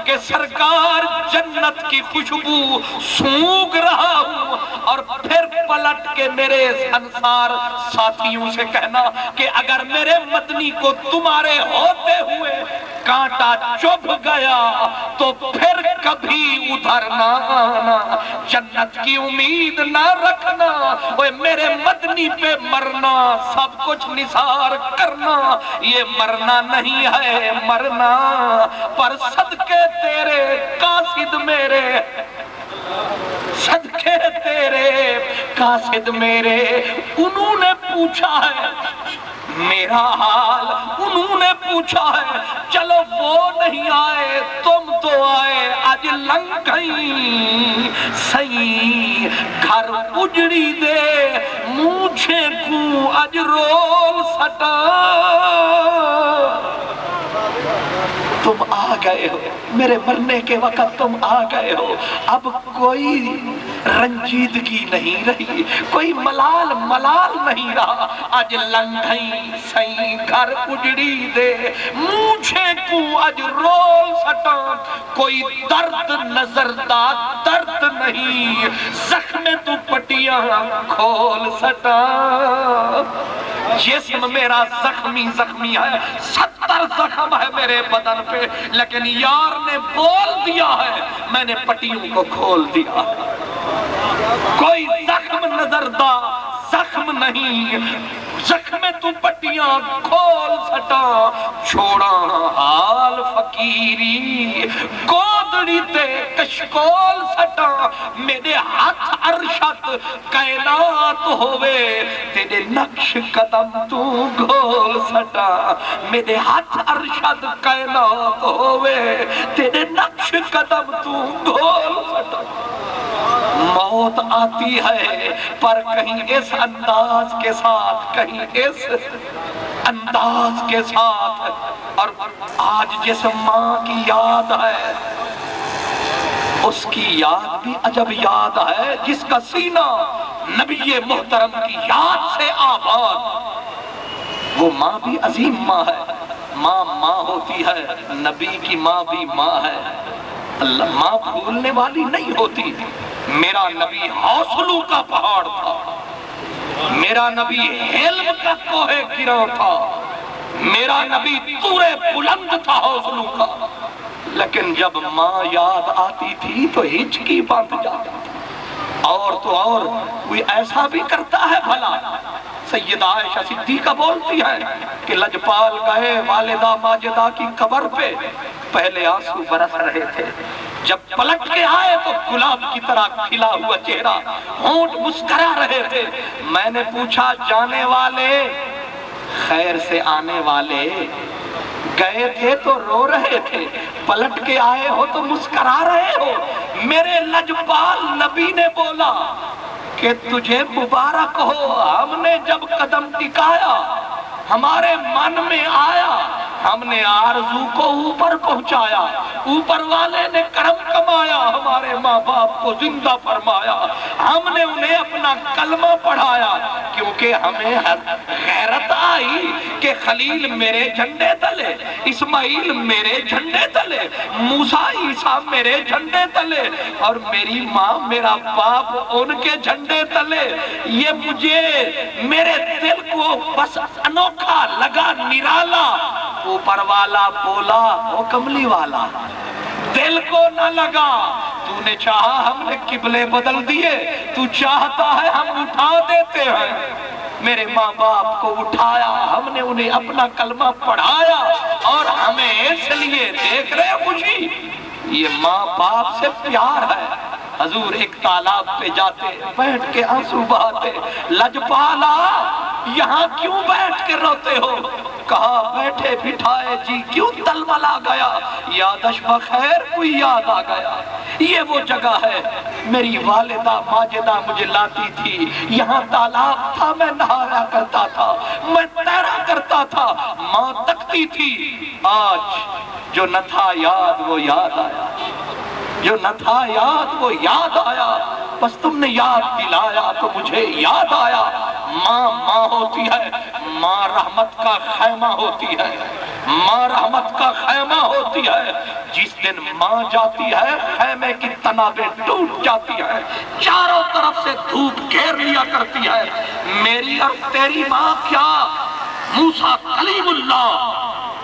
کہ سرکار جنت کی خوشبو سونگ رہا ہوں، اور پھر پلٹ کے میرے انصار ساتھیوں سے کہنا کہ اگر میرے مدنی کو تمہارے ہوتے ہوئے کانٹا چبھ گیا تو پھر کبھی ادھر نہ آنا، جنت کی امید نہ رکھنا، وہ میرے مدنی پہ مرنا، سب کچھ نثار کرنا، یہ مرنا نہیں ہے مرنا، پر صدقے تیرے قاصد میرے، صدقے تیرے قاصد میرے، انہوں نے پوچھا ہے میرا حال، انہوں نے پوچھا ہے، چلو وہ نہیں آئے تم تو آئے، آج لنگ گئی سئی گھر اجڑی دے، مونچھے کو آج رول سٹا۔ تم آ گئے ہو میرے مرنے کے وقت، تم آ گئے ہو، اب کوئی رنجیدگی نہیں رہی، کوئی ملال نہیں رہا، آج لنگھیں سئی گھر اجڑی دے، مونچھے کو آج رول سٹا، کوئی درد نظر دا درد نہیں، زخم تو پٹیاں کھول سٹا۔ جسم میرا زخمی ہے، 70 زخم ہے میرے بدن پہ، لیکن یار نے بول دیا ہے میں نے پٹیوں کو کھول دیا، کوئی زخم نظر دا زخم نہیں، زخم تو پٹیاں کھول سٹا، چھوڑا حال فقیری گودڑی تے کشکول سٹا، میرے ہاتھ عرشت کائنات ہوئے، تیرے نقش قدم تو گھول سٹا، میرے ہاتھ عرشت کائنات ہوئے، تیرے نقش قدم تو گھول سٹا۔ موت آتی ہے پر کہیں اس انداز کے ساتھ، کہیں اس انداز کے ساتھ، اور آج جس ماں کی یاد ہے اس کی یاد بھی عجب یاد ہے، جس کا سینہ نبی محترم کی یاد سے آباد، وہ ماں بھی عظیم ماں ہے، ماں ہوتی ہے، نبی کی ماں بھی ماں ہے، اللہ ماں بھولنے والی نہیں ہوتی۔ میرا نبی حوصلوں کا پہاڑ تھا، میرا نبی علم کا کوہ گراں تھا، میرا نبی طور بلند تھا حوصلوں کا، لیکن جب ماں یاد آتی تھی تو ہچکی باندھ جاتی تھی۔ اور تو اور کوئی ایسا بھی کرتا ہے بھلا، سیدہ عائشہ صدیقہ بولتی ہے کہ لجپال گئے والدہ ماجدہ کی قبر پہ، پہلے آنسو برس رہے تھے، جب پلٹ کے آئے تو گلاب کی طرح کھلا ہوا چہرہ، ہونٹ مسکرا رہے تھے۔ میں نے پوچھا جانے والے خیر سے آنے والے، گئے تھے تو رو رہے تھے، پلٹ کے آئے ہو تو مسکرا رہے ہو۔ میرے لجپال نبی نے بولا کہ تجھے مبارک ہو، ہم نے جب قدم ٹکایا ہمارے من میں آیا، ہم نے آرزو کو اوپر پہنچایا، اوپر والے نے کرم کمایا، ہمارے ماں باپ کو زندہ فرمایا، ہم نے انہیں اپنا کلمہ پڑھایا، کیونکہ ہمیں غیرت آئی کہ خلیل میرے جھنڈے تلے، اسماعیل میرے جھنڈے تلے، موسیٰ عیسیٰ میرے جھنڈے تلے، اور میری ماں میرا باپ ان کے جھنڈے تلے۔ یہ مجھے میرے دل کو بس انوکھا لگا، نرالا۔ اوپر والا بولا وہ کملی والا، دل کو نہ لگا، تو نے چاہا ہم نے قبلے بدل دیے، تو چاہتا ہے ہم اٹھا دیتے ہیں۔ میرے ماں باپ کو اٹھایا، ہم نے انہیں اپنا کلمہ پڑھایا، اور ہمیں اس لیے دیکھ رہے خوشی، یہ ماں باپ سے پیار ہے۔ حضور ایک تالاب پہ جاتے، بیٹھ کے آنسو بہاتے، لجپالا یہاں کیوں بیٹھ کے روتے ہو؟ کہا بیٹھے بٹھائے جی کیوں تلملا گیا، یادش بخیر کوئی یاد آ گیا۔ یہ وہ جگہ ہے میری والدہ ماجدہ مجھے لاتی تھی، یہاں تالاب تھا، میں نہایا کرتا تھا، میں تیرا کرتا تھا، ماں تکتی تھی۔ آج جو نہ تھا یاد وہ یاد آیا، جو نہ تھا یاد وہ یاد آیا، بس تم نے یاد دلایا تو مجھے یاد آیا۔ ماں ماں ہوتی ہے، ماں رحمت کا خیمہ ہوتی ہے، ماں رحمت کا خیمہ ہوتی ہے۔ جس دن ماں جاتی ہے خیمے کی تنابیں ٹوٹ جاتی ہیں، چاروں طرف سے دھوپ گھیر لیا کرتی ہے۔ میری اور تیری ماں کیا، موسیٰ کلیم اللہ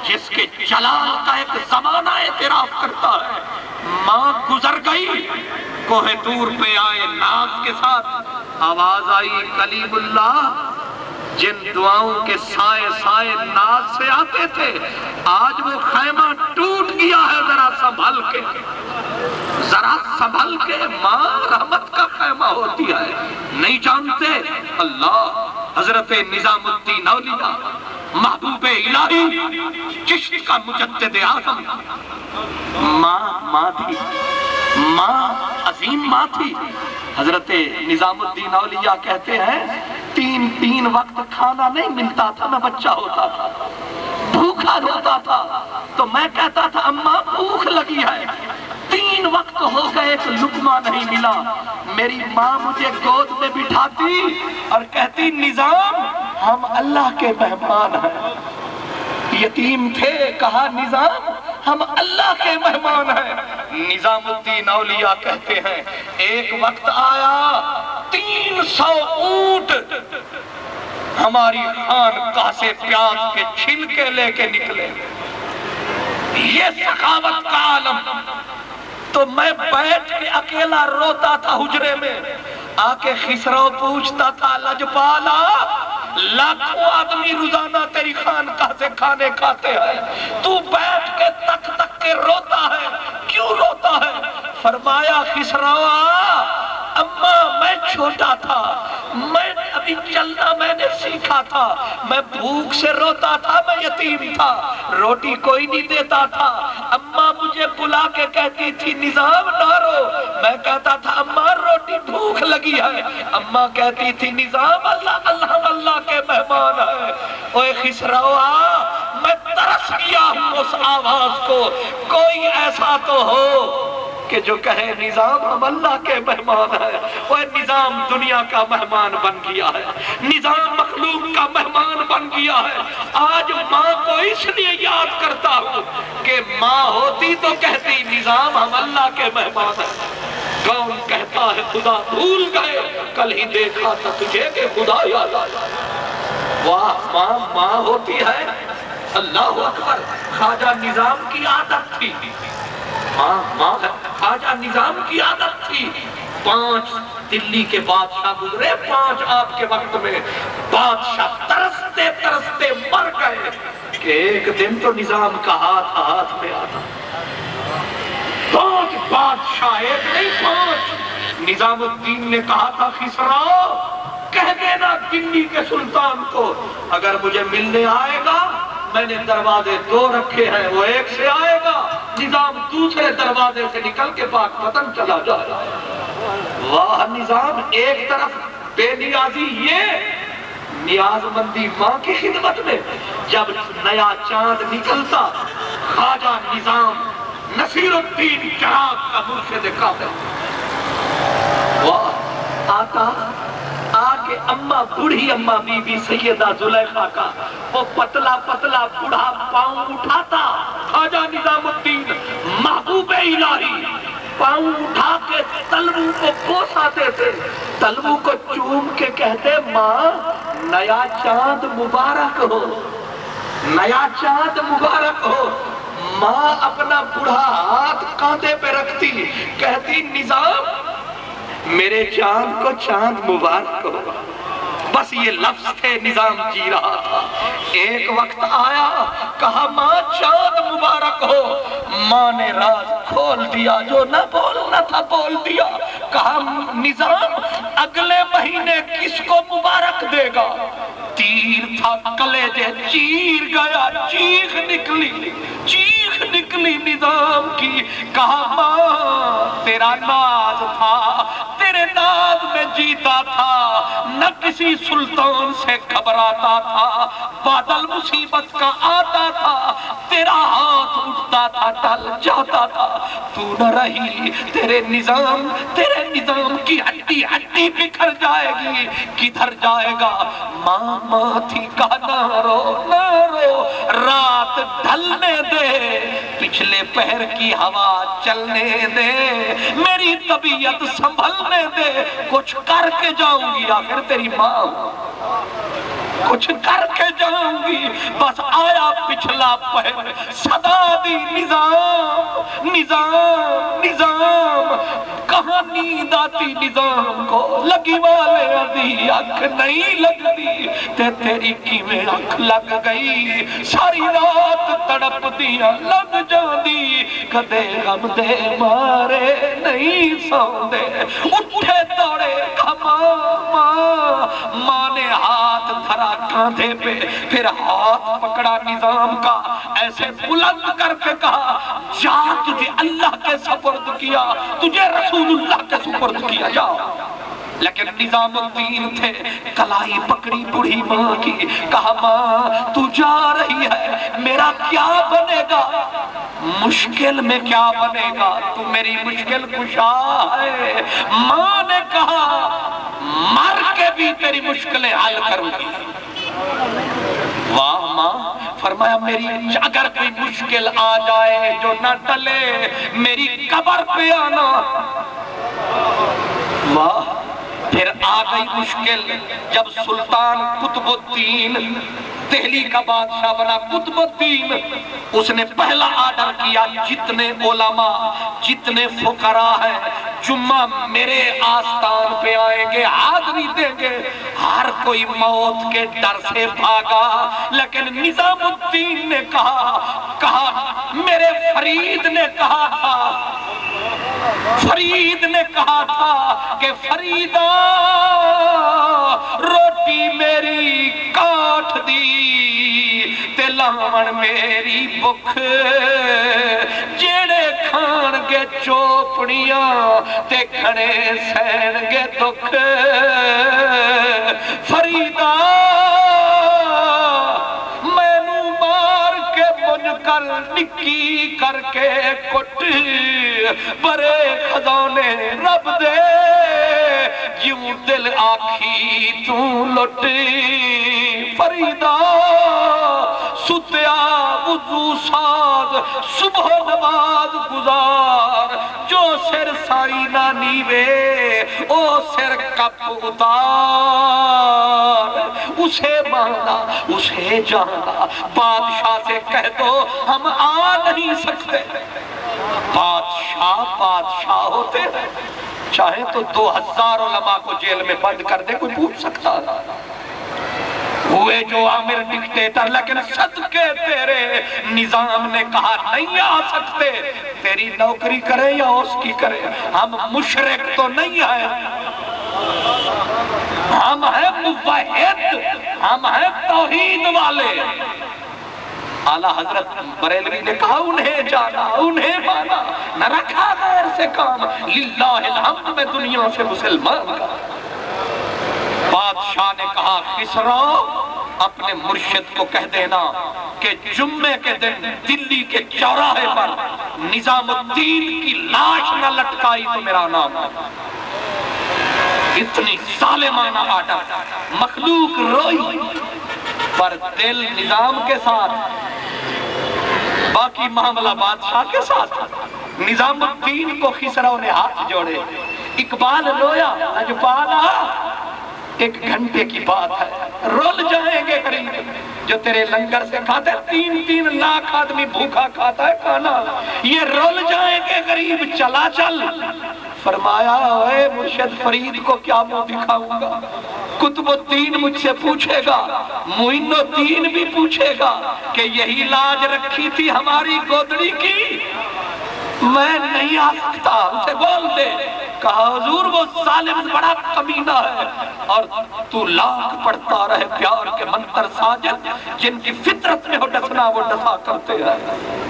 جس کے جلال کا ایک زمانہ اعتراف کرتا ہے، ماں گزر گئی، کوہ طور پہ آئے ناز کے ساتھ، آواز آئی کلیم اللہ جن دعاؤں کے سائے سائے ناز سے آتے تھے، آج وہ خیمہ ٹوٹ گیا ہے، ذرا سنبھل کے، ذرا سنبھل کے۔ ماں رحمت کا خیمہ ہوتی ہے، نہیں جانتے؟ اللہ حضرت نظام الدین اولیاء محبوب الہی چشت کا مجدد اعظم، ماں تھی، ماں عظیم ماں تھی۔ حضرت نظام الدین اولیاء کہتے ہیں تین وقت کھانا نہیں ملتا تھا، میں بچہ ہوتا تھا، بھوکا روتا تھا تو میں کہتا تھا اماں بھوک لگی ہے، 3 وقت ہو گئے ایک لقمہ نہیں ملا۔ میری ماں مجھے گود میں بٹھاتی اور کہتی نظام ہم اللہ کے مہمان ہیں۔ یتیم تھے، کہا نظام ہم اللہ کے مہمان ہیں۔ نظام الدین اولیاء کہتے ہیں ایک وقت آیا 300 اونٹ ہماری خانقاہ سے پیاز کے چھلکے لے کے نکلے، یہ سخاوت کا عالم۔ تو میں بیٹھ کے اکیلا روتا تھا حجرے میں، آ کے خسرو پوچھتا تھا لجپالا لاکھوں آدمی روزانہ تیری خانقاہ سے کھانے کھاتے ہیں، تو بیٹھ کے تک تک کے روتا ہے، کیوں روتا ہے؟ فرمایا خسروا اماں میں چھوٹا تھا، میں ابھی چلنا میں نے سیکھا تھا، میں بھوک سے روتا تھا، میں یتیم تھا، روٹی کوئی نہیں دیتا تھا، اماں مجھے بلا کے کہتی تھی نظام نہ رو، میں کہتا تھا اماں روٹی بھوک لگی ہے، اماں کہتی تھی نظام اللہ اللہ اللہ کے مہمان ہے۔ اوے خسروا میں ترس گیا ہوں اس آواز کو، کوئی ایسا تو ہو کہ جو کہے نظام ہم اللہ کے مہمان ہیں۔ وہ نظام دنیا کا مہمان بن گیا ہے، نظام مخلوق کا مہمان بن گیا ہے۔ آج ماں کو اس لیے یاد کرتا ہوں کہ ماں ہوتی تو کہتی نظام ہم اللہ کے مہمان ہیں۔ کون کہتا ہے خدا بھول گئے، کل ہی دیکھا تھا تجھے کہ خدا یاد آیا۔ واہ ماں ماں ہوتی ہے، اللہ اکبر۔ خواجہ نظام کی عادت تھی، ماں خواجہ نظام کی عادت تھی، 5 دلی کے بادشاہ گزرے، 5 آپ کے وقت میں بادشاہ ترستے ترستے مر گئے کہ ایک دن تو نظام کا ہاتھ میں آتا۔ 5 بادشاہ، ایک نہیں 5۔ نظام الدین نے کہا تھا خسرو کہہ دینا دلی کے سلطان کو اگر مجھے ملنے آئے گا، میں نے دروازے 2 رکھے ہیں، وہ ایک سے آئے گا، نظام دوسرے دروازے سے نکل کے پاک پتن چلا جائے گا۔ واہ نظام، ایک طرف بے نیازی یہ نیاز مندی ماں کی خدمت میں، جب نیا چاند نکلتا خواجہ نظام نصیر الدین چراغ کا مرشد کامل واہ آتا آکے اماں بوڑھی اماں بی بی سیدہ زلیخا کا وہ پتلا پتلا بوڑھا پاؤں اٹھاتا، خواجہ نظام الدین محبوب الہی پاؤں اٹھا کے تلووں کو بوساتے تھے، تلووں کو چوم کے کہتے ماں نیا چاند مبارک ہو، نیا چاند مبارک ہو۔ ماں اپنا بوڑھا ہاتھ کاندھے پہ رکھتی کہتی نظام میرے چاند کو چاند مبارک ہو، بس یہ لفظ تھے، نظام جی رہا تھا۔ ایک وقت آیا کہا ماں چاند مبارک ہو، ماں نے راز کھول دیا، جو نہ بولنا تھا بول دیا، کہا نظام اگلے مہینے کس کو مبارک دے گا؟ تیر تھا کلیجے چیر گیا، چیخ نکلی نظام کی، کہا ماں تیرا ناز تھا، تیرے ناز میں جیتا تھا، نہ کسی سلطان سے گھبراتا تھا، بادل مصیبت کا آتا تھا، تیرا ہاتھ اٹھتا تھا ڈل جاتا تھا، تو نہ رہی، تیرے نظام کی ہڈی ہڈی بکھر جائے گی، کدھر جائے گا؟ ماں تھی، کہا نہ رو، رات ڈھلنے دے، پچھلے پہر کی ہوا چلنے دے، میری طبیعت سنبھلنے دے، کچھ کر کے جاؤں گی، آخر تیری ماں ہوں، کچھ کر کے جاؤں گی، بس آیا پچھلا پہر، صدا دی نظام، کہاں نیند آتی نظام کو، لگی والے ابھی آنکھ نہیں لگتی، تیری کیویں آنکھ لگ گئی، ساری رات تڑپ دیا لگ جاندی، کدے غم دے مارے نہیں سوندے، اٹھے دوڑے ماں نے ہاتھ دھرا کاندھے پہ، پھر ہاتھ پکڑا نظام کا، ایسے بلند کر کے کہا جا، تجھے اللہ کے سپرد کیا، تجھے رسول اللہ کے سپرد کیا، جا۔ لیکن نظام الدین تھے، کلائی پکڑی بڑھی ماں کی، کہا ماں تو جا رہی ہے، میرا کیا بنے گا؟ مشکل میں کیا بنے گا؟ تو میری مشکل کشا ہے۔ ماں نے کہا مر کے بھی تیری مشکلیں حل کروں گی۔ واہ ماں، فرمایا میری اگر کوئی مشکل آ جائے جو نہ ٹلے، میری قبر پہ آنا۔ واہ، پھر آ گئی مشکل، جب سلطان قطب الدین دہلی کا بادشاہ بنا، قطب الدین، اس نے پہلا آرڈر کیا جتنے علماء، جتنے فقراء ہیں، جمعہ میرے آستان پہ آئیں گے، حاضری دیں گے۔ ہر کوئی موت کے ڈر سے بھاگا، لیکن نظام الدین نے کہا میرے فرید نے کہا تھا کہ فریدہ روٹی میری کاٹ دی تے لاون میری بکھ، جیڑے کھان گے چوپڑیاں تے کھڑے سہن گے دکھ۔ فریدہ مینوں مار کے منکل نکی کر کے کٹ، برے خزانے رب دے یوں دل آکھی تو لٹ۔ فریدہ ستیا وضو ساز، صبح نماز گزار، جو سر سائی نہ نیوے او سر کپ اتار، اسے مانا اسے جانا، بادشاہ سے کہہ دو ہم آ نہیں سکتے۔ بادشاہ ہوتے ہیں، چاہے تو 2000 علماء کو جیل میں بند کر دے، کوئی پوچھ سکتا ہوئے جو عامر ڈکٹیٹر، لیکن صدقے تیرے نظام نے کہا نہیں آ سکتے، تیری نوکری کرے یا اس کی کرے، ہم مشرک تو نہیں ہیں، ہم ہیں موحد، ہم ہیں توحید والے۔ اعلیٰ حضرت بریلوی نے کہا انہیں جانا، انہیں مانا، نہ رکھا غیر سے کام، للہ الحمد میں دنیا سے مسلمان کا۔ بادشاہ نے کہا خسرو اپنے مرشد کو کہہ دینا کہ جمعے کے دن دلی کے چوراہے پر نظام الدین کی لاش نہ لٹکائی تو میرا نام ہے۔ اتنی ظالمانہ آرڈر، مخلوق روئی، پر دل نظام کے ساتھ، باقی معاملہ بادشاہ کے ساتھ۔ نظام الدین کو خسرو نے ہاتھ جوڑے، اقبال رویا لجپالا، ایک گھنٹے کی بات ہے، رول جائیں گے غریب جو تیرے لنگر سے کھاتے، 3 لاکھ آدمی بھوکا کھاتا ہے کھانا، یہ رول جائیں گے غریب، چلا چل۔ فرمایا اے مرشد فرید کو کیا منہ دکھاؤں گا، قطب الدین مجھ سے پوچھے گا، معین الدین بھی پوچھے گا کہ یہی لاج رکھی تھی ہماری گودڑی کی، میں نہیں آ سکتا، اسے بول دے کہا حضور وہ ظالم بڑا کمینہ ہے، اور تو لاکھ پڑھتا رہے پیار کے منتر ساجد، جن کی فطرت میں ہو ڈسنا وہ ڈسا کرتے ہیں۔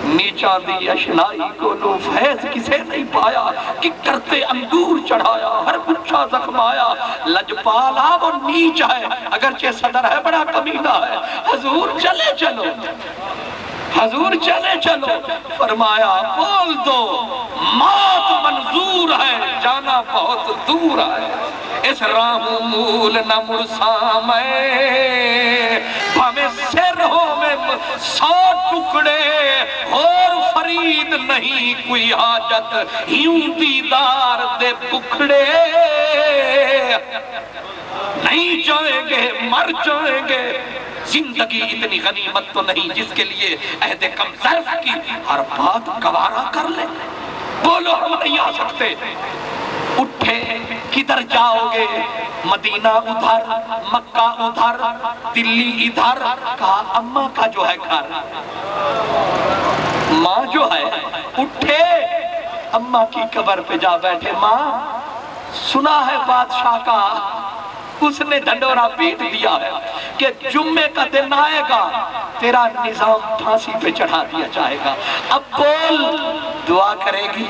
نیچا دی اشنائی کو لو فیض کسے نہیں پایا، کہ کرتے انگور چڑھایا ہر گچھا زخمایا۔ لجپالا وہ نیچ ہے اگرچہ صدر ہے بڑا کمینہ ہے، حضور چلے چلو، حضور چلے چلو۔ فرمایا بول دو موت منظور ہے، جانا بہت دور ہے، اس راہ مول نہ مرسا میں، ہمیں سر ہو میں 100 ٹکڑے، اور فرید نہیں کوئی حاجت، یوں دیدار دے بکھڑے، نہیں جائیں گے مر جائیں گے۔ زندگی اتنی غنیمت تو نہیں جس کے لیے عہد کم ظرف کی ہر بات گوارا کر لے۔ بولو ہم نہیں آ سکتے۔ اٹھے کدھر جاؤ گے؟ مدینہ ادھر، مکہ ادھر، دلی ادھر۔ کہا اماں کا جو ہے گھر، ماں جو ہے۔ اٹھے اماں کی قبر پہ جا بیٹھے۔ ماں سنا ہے بادشاہ کا، اس نے ڈھنڈورا پیٹ دیا ہے کہ جمعے کا دن آئے گا تیرا نظام پھانسی پہ چڑھا دیا جائے گا۔ اب بول دعا کرے گی؟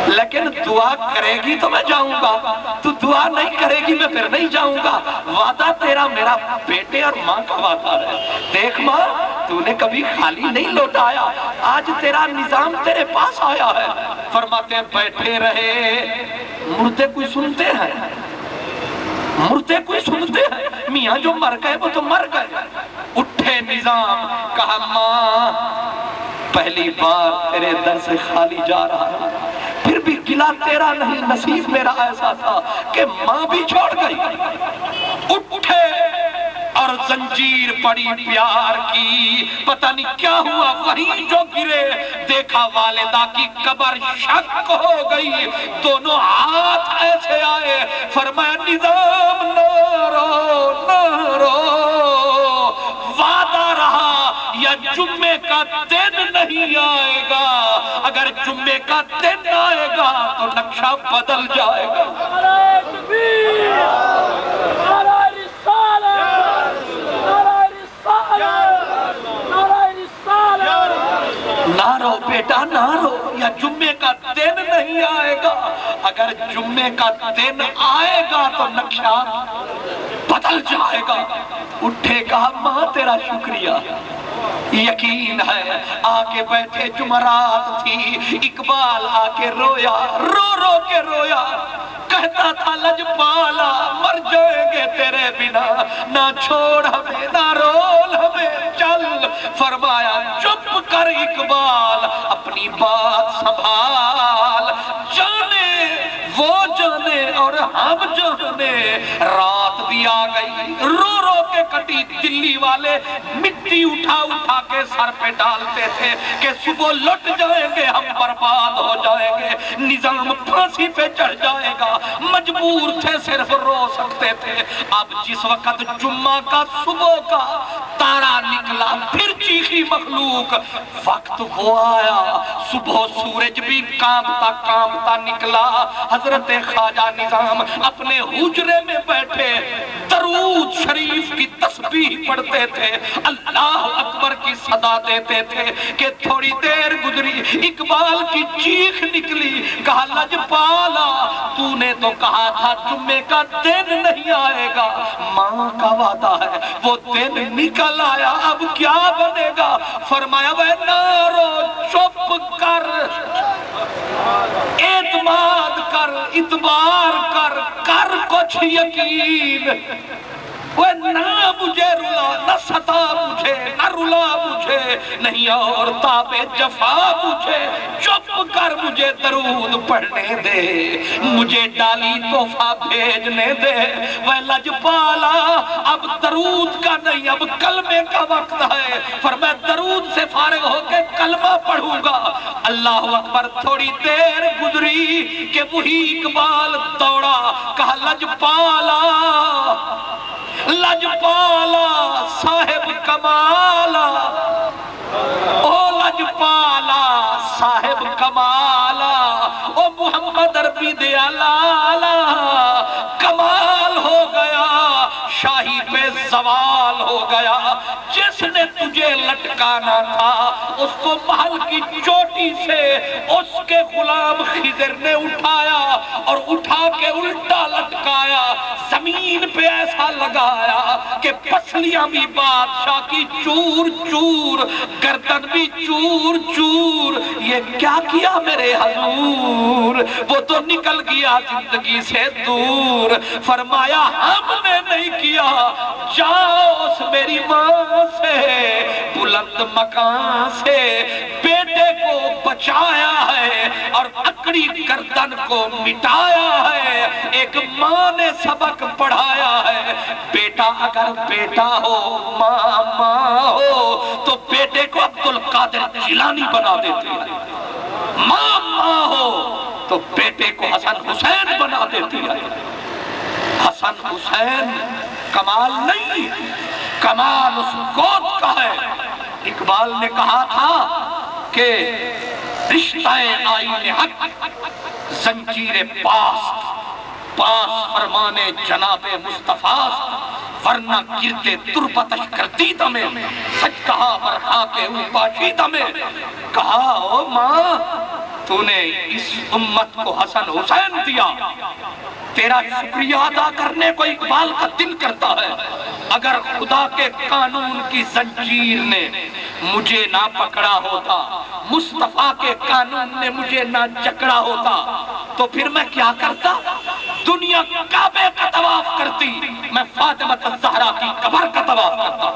لیکن دعا کرے گی تو میں جاؤں گا، تو دعا نہیں کرے گی میں پھر نہیں جاؤں گا۔ وعدہ تیرا میرا بیٹے اور ماں کا وعدہ ہے۔ دیکھ ماں تو نے کبھی خالی نہیں لوٹایا، آج تیرا نظام تیرے پاس آیا ہے۔ فرماتے ہیں بیٹھے رہے، مردے کوئی سنتے ہیں، مردے کوئی سنتے ہیں، میاں جو مر گئے وہ تو مر گئے۔ اٹھے نظام، کہا ماں پہلی بار تیرے در سے خالی جا رہا ہے، پھر بھی گلہ تیرا نہیں، نصیب میرا ایسا تھا کہ ماں بھی چھوڑ گئی۔ اٹھے اور زنجیر پڑی پیار کی، پتہ نہیں کیا ہوا وہیں جو گرے، دیکھا والدہ کی قبر شک ہو گئی، دونوں ہاتھ ایسے آئے، فرمایا نظام نہ رو نہ رو، وعدہ رہا یا جمعے کا دن نہیں آئے گا، اگر جمعے کا دن آئے گا تو نقشہ بدل جائے گا۔ نہ رو بیٹا نہ رو، یا جمعے کا دن نہیں آئے گا، اگر جمعے کا دن آئے گا تو نقشہ بدل جائے گا۔ اٹھے کہا ماں تیرا شکریہ، یقین ہے آکے بیٹھے جمعرات تھی، اقبال آکے رویا، رو رو کے رویا، کہتا تھا لجپالا مر جائیں گے تیرے بنا، نہ چھوڑ ہمیں نہ رول ہمیں چل۔ فرمایا چپ کر اقبال اپنی بات سنبھال، جانے وہ جانے اور ہم جانے، رات بھی آ گئی رو رو کے کٹی۔ دلی والے مٹی اٹھا اٹھا کے سر پہ ڈالتے تھے کہ صبح لٹ جائیں گے ہم برباد ہو جائیں گے، نظام پھانسی پہ چڑھ جائے گا، مجبور تھے صرف رو سکتے تھے۔ اب جس وقت جمعہ کا صبح کا تارا نکلا پھر چیخی مخلوق، وقت وہ آیا صبح سورج بھی کانپتا کانپتا نکلا۔ حضرت خواجہ نظام اپنے حجرے میں بیٹھے درود شریف کی تسبیح پڑھتے تھے، اللہ اکبر کی صدا دیتے تھے کہ تھوڑی دیر گزری، اقبال کی چیخ نکلی، کہا لجپالا تو نے تو کہا تھا جمعے کا دن نہیں آئے گا، ماں کا وعدہ ہے وہ دن نکل آیا، اب کیا بنے گا؟ فرمایا وہ نارو چپ کر، اعتماد کر، اعتبار کر، کر کچھ یقین، وہ نہ مجھے رلا نہ ستا مجھے نہ رلا مجھے، نہیں اور تاب جفا مجھے، چپ کر مجھے درود پڑھنے دے، مجھے ڈالی تحفہ بھیجنے دے۔ وہ لجپالا اب درود کا نہیں اب کلمے کا وقت ہے، فرمایا درود سے فارغ ہو کے کلمہ پڑھوں گا۔ اللہ اکبر، تھوڑی دیر گزری کہ وہی اقبال دوڑا، کہا لجپالا لجپالا صاحب کمالا، او لجپالا صاحب کمالا، او محمد بھی دیا لالا کمال ہو گیا شاہی پہ زوال ہو گیا جس نے تجھے لٹکانا تھا اس کو محل کی چوٹی سے اس کے غلام خضر نے اٹھایا اور اٹھا کے الٹا لٹکایا زمین پہ ایسا لگایا کہ پسلیاں بھی بادشاہ کی چور چور گردن بھی چور چور یہ کیا کیا میرے حضور وہ تو نکل گیا زندگی سے دور فرمایا ہم نے نہیں کیا جاؤ اس میری ماں سے بلند مکان سے بیٹے کو بچایا ہے اور اکڑی گردن کو مٹایا ہے ایک ماں نے سبق پڑھایا ہے بیٹا اگر بیٹا ہو ماں ماں ہو تو بیٹے کو عبدالقادر جیلانی بنا دیتے ہیں ماں ماں ہو تو بیٹے کو حسن حسین بنا دیتی ہے حسن حسین کمال نہیں کمال اس گود کا ہے اقبال نے کہا تھا کہ رشتہ آئین حق زنجیر پاست پاس فرمانے جناب مصطفیٰ ورنہ گرتے تربتش کرتی تمہیں سچ کہا ورہا کے پاشیدہ میں کہا او ماں تو نے اس امت کو حسن حسین دیا تیرا شکریہ ادا کرنے کو اقبال کا دل کرتا ہے اگر خدا کے قانون کی زنجیر نے مجھے نہ پکڑا ہوتا مصطفیٰ کے قانون نے مجھے نہ جکڑا ہوتا تو پھر میں کیا کرتا دنیا کعبے کا طواف کرتی میں فاطمہ الزہرا کی قبر کا طواف کرتا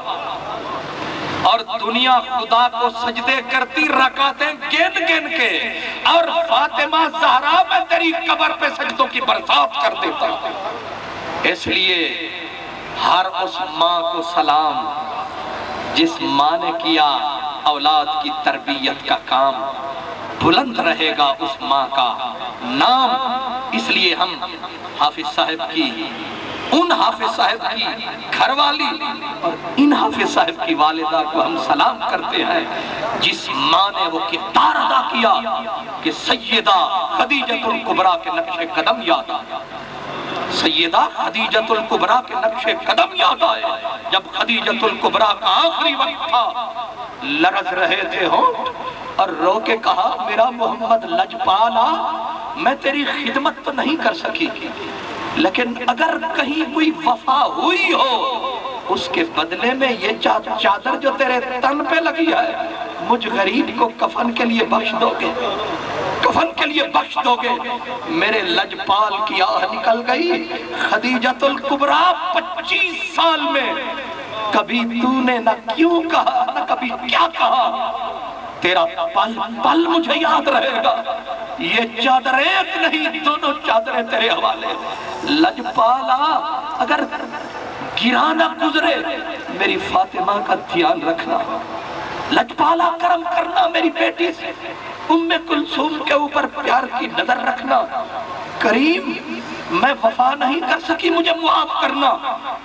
اور دنیا خدا کو سجدے کرتی رکعتیں گن گن کے اور فاطمہ زہرا میں تیری قبر پہ سجدوں کی برسات کر دیتا اس لیے ہر اس ماں کو سلام جس ماں نے کیا اولاد کی تربیت کا کام بلند رہے گا اس ماں کا نام اس لیے ہم حافظ صاحب کی ان حافظ صاحب کی گھر والی اور ان حافظ صاحب کی والدہ کو ہم سلام کرتے ہیں جس ماں نے وہ کردار ادا کیا کہ سیدہ خدیجۃ الکبریٰ کے نقش قدم یاد آیا سیدہ خدیجۃ الکبریٰ کے نقش قدم یاد آئے جب خدیجۃ الکبریٰ کا آخری وقت تھا لرز رہے تھے ہونٹ اور رو کے کہا میرا محمد لجپالا میں تیری خدمت تو نہیں کر سکی لیکن اگر کہیں کوئی وفا ہوئی ہو اس کے بدلے میں یہ چادر جو تیرے تن پہ لگی ہے مجھ غریب کو کفن کے لیے بخش دو گے کفن کے لیے بخش دو گے میرے لجپال کی آہ نکل گئی خدیجۃ الکبریٰ 25 سال میں کبھی تو نے نہ کیوں کہا نہ کبھی کیا کہا تیرا پل پل مجھے یاد رہے گا یہ چادر ایک نہیں دونوں چادریں تیرے حوالے لجپالا اگر گرا نہ گزرے میری فاطمہ کا دھیان رکھنا لجپالا کرم کرنا میری بیٹی سے ام کلثوم کے اوپر پیار کی نظر رکھنا کریم میں وفا نہیں کر سکی مجھے معاف کرنا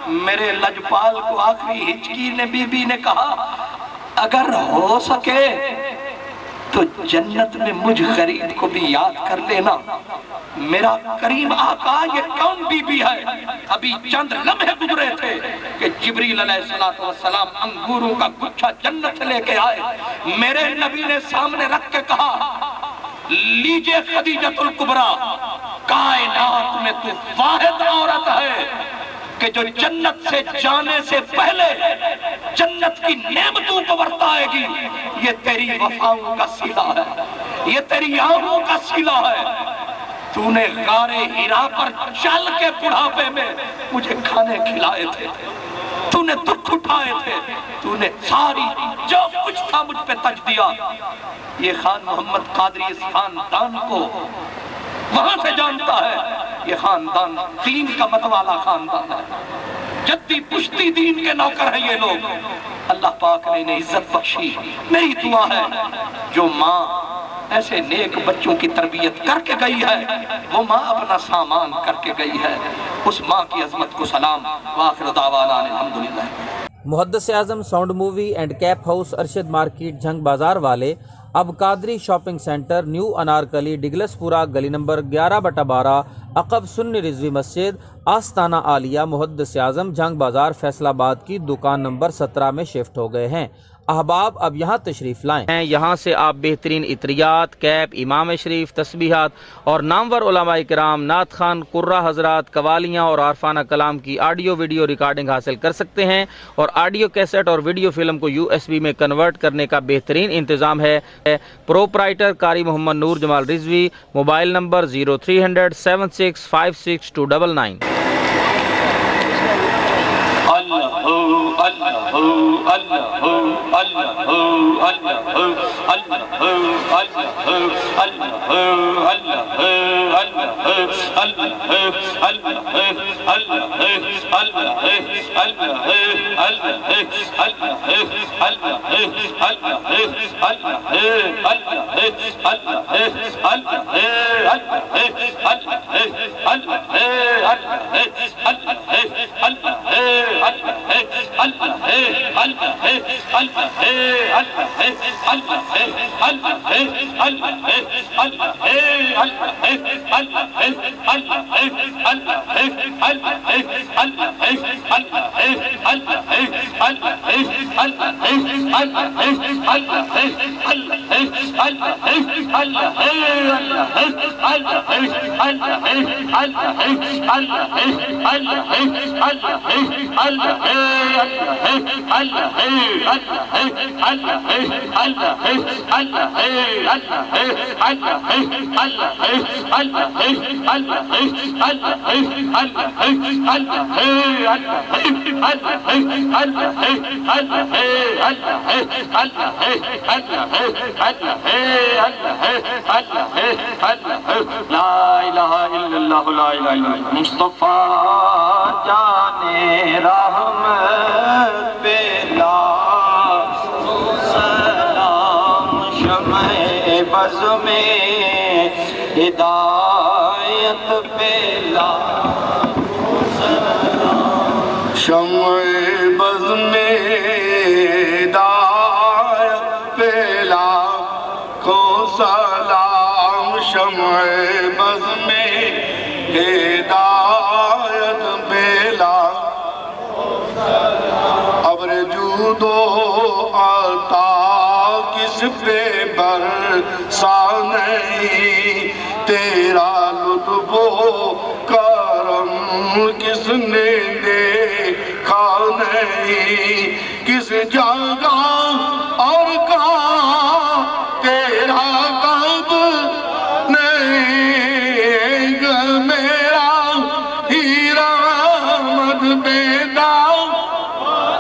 میرے لجپال کو آخری ہچکی نے بی بی نے کہا اگر ہو سکے تو جنت میں مجھ غریب کو بھی یاد کر لینا میرا کریم آقا یہ کون بی بی ہے ابھی چند لمحے گزرے تھے کہ جبریل علیہ السلام انگوروں کا گچھا جنت لے کے آئے میرے نبی نے سامنے رکھ کے کہا لیجئے خدیجۃ الکبریٰ کائنات میں تو واحد عورت ہے کہ جو جنت سے جانے سے پہلے جنت کی نعمتوں کو برتائے گی یہ تیری وفاؤں کا صلہ ہے یہ تیری آہوں کا صلہ ہے تو نے غار حرا پر چل کے بڑھاپے میں مجھے کھانے کھلائے تھے تو نے دکھ اٹھائے تھے تو نے ساری جو کچھ تھا مجھ پہ تج دیا یہ خان محمد قادری اس خاندان کو وہاں سے جانتا ہے یہ خاندان دین کا متوالا خاندان ہے جدی پشتی دین کے نوکر ہیں یہ لوگ اللہ پاک نے انہیں عزت بخشی میری دعا ہے جو ماں ایسے نیک بچوں کی تربیت کر کے گئی ہے وہ ماں اپنا سامان کر کے گئی ہے اس ماں کی عظمت کو سلام وآخر دعوانا الحمدللہ۔ Muhaddis Azam sound movie and cap house Arshad market Jhang Bazaar والے اب Qadri shopping centre, new Anarkali, Douglas Pura, گلی نمبر 11/12، عقب سنی رضوی مسجد، آستانہ عالیہ، محدث اعظم، جنگ بازار، فیصل آباد کی دکان نمبر 17 میں شفٹ ہو گئے ہیں۔ احباب اب یہاں تشریف لائیں۔ یہاں سے آپ بہترین عطریات، کیپ، امام شریف، تسبیحات اور نامور علماء کرام، نعت خوان، قرہ حضرات، قوالیاں اور عارفانہ کلام کی آڈیو ویڈیو ریکارڈنگ حاصل کر سکتے ہیں، اور آڈیو کیسٹ اور ویڈیو فلم کو USB میں کنورٹ کرنے کا بہترین انتظام ہے۔ پروپرائٹر قاری محمد نور جمال رضوی، موبائل نمبر 0300 7656 299۔ مصطفیٰ جانے رحمت پہ لاکھوں سلام، شمع بز میں ہدایت پہ لاکھوں سلام، شمع بز میں ہدایت پہ لاکھوں سلام، شمع بز میں ہدایت بیلا، ابر جود و عطا کس پہ برسا نہیں، تیرا لطف و کرم کس نے دیکھا نہیں، کس جگہ اور کہاں تیرا قلب نہیں، میرا ہیرا مد بیدا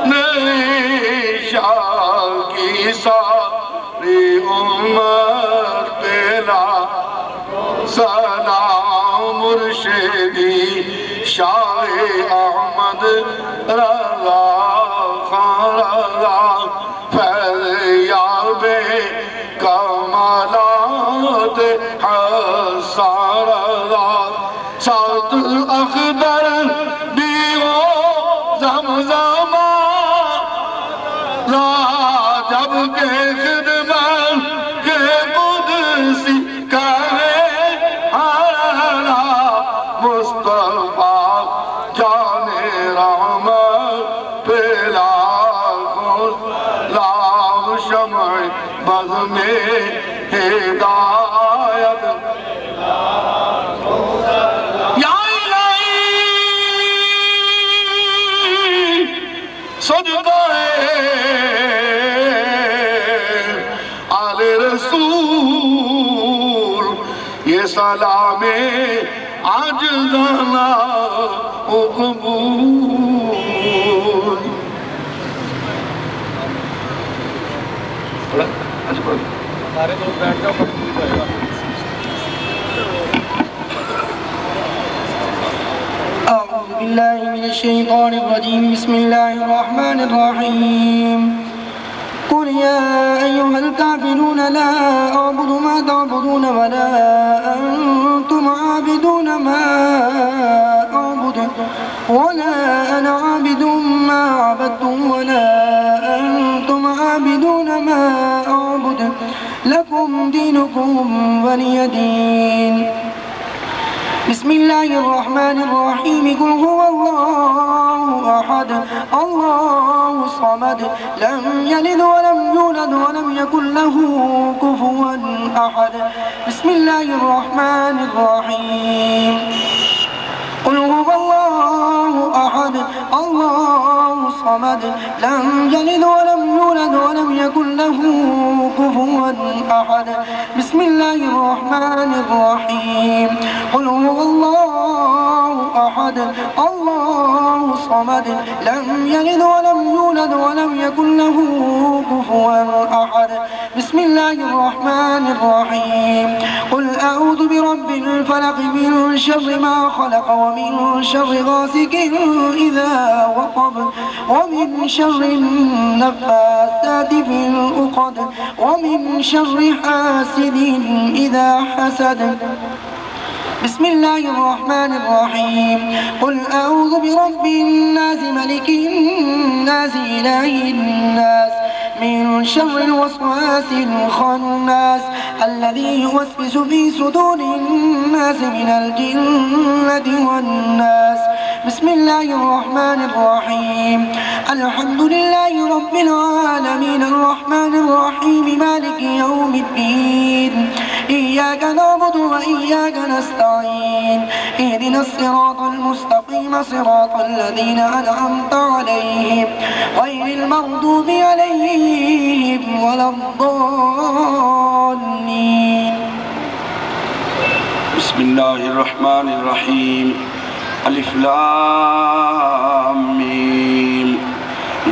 نہیں، شاہ کی ساری امت پیلا سلام، مرشدی شاہ احمد رضا خان رضا، فیضیاب کمالات حسان رضا، سات اخدر بھی ہو زمزم جب کے خدمت کے قدسی کرے حالا، مصطفیٰ جانے رحمت پہ لاکھوں سلام، شمع بز میں ہدایت، یا الہی صدقہ آل رسول، یہ سلام عاجزانہ و قبول۔ سارے لوگ بیٹھ جاؤ، أعوذ بالله من الشيطان الرجيم، بسم الله الرحمن الرحيم، قل يا أيها الكافرون لا أعبد ما تعبدون ولا أنتم عابدون ما أعبد ولا أنا عابد ما عبدتم ولا أنتم عابدون ما أعبد لكم دينكم ولي دين. بسم الله الرحمن الرحيم. قل هو الله أحد الله الصمد لم يلد ولم يولد ولم يكن له كفوا أحد. بسم الله الرحمن الرحيم. قل هو الله أحد الله الصمد لم يلد ولم يولد ولم يكن له كفوا أحد. بسم الله الرحمن الرحيم. قل هو الله أحد الله الصمد لم يلد ولم يولد ولم يكن له كفوا أحد. بسم الله الرحمن الرحيم. قل أعوذ برب الفلق من شر ما خلق ومن شر غاسق إذا وقب ومن شر النفاثات في العقد ومن شر حاسد إذا حسد. بسم الله الرحمن الرحيم. قل أعوذ برب الناس ملك الناس إله الناس من شر الوسواس الخناس الذي يوسوس في صدور الناس من الجنة والناس. بسم الله الرحمن الرحيم. الحمد لله رب العالمين الرحمن الرحيم مالك يوم الدين. إياك نعبد وإياك نستعين. اهدنا الصراط المستقيم صراط الذين أنعمت عليهم غير المغضوب عليهم ولا الضالين. بسم الله الرحمن الرحيم. الف لام ميم.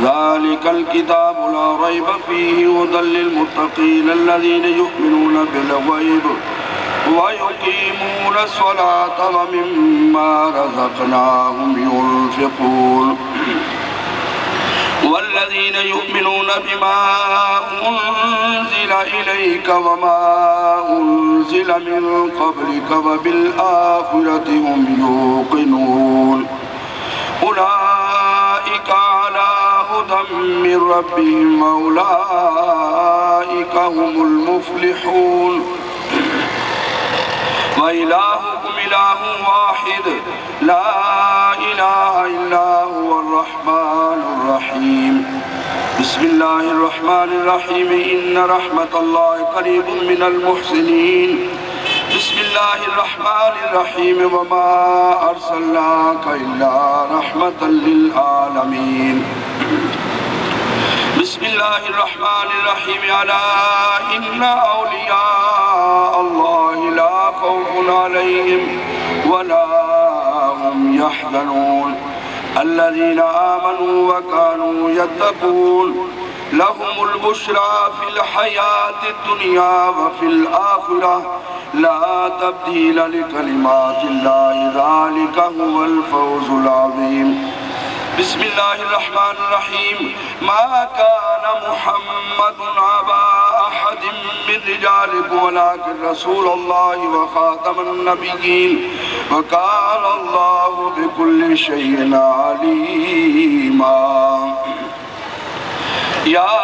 ذلك الكتاب لا ريب فيه هدى للمتقين الذين يؤمنون بالغيب ويقيمون الصلاة ومما رزقناهم ينفقون والذين يؤمنون بما أنزل إليك وما أنزل من قبلك وبالآخرة هم يوقنون أولئك على هدى من ربهم وأولئك هم المفلحون. وإلهكم إله واحد لا إله إلا هو الرحمن الرحيم. بسم الله الرحمن الرحيم. إن رحمة الله قريب من المحسنين. بسم الله الرحمن الرحيم. وما أرسلناك إلا رحمة للعالمين. بسم الله الرحمن الرحيم. ألا إن أولياء الله لا خوف عليهم ولا هم يحزنون الذين آمنوا وكانوا يتقون لهم البشرى في الحياة الدنيا وفي الآخرة لا تبديل لكلمات الله ذلك هو الفوز العظيم. بسم الله الرحمن الرحيم. ما كان محمد أبا أحد من رجالكم ولكن رسول الله وخاتم النبيين وكان الله بكل شيء عليما. يا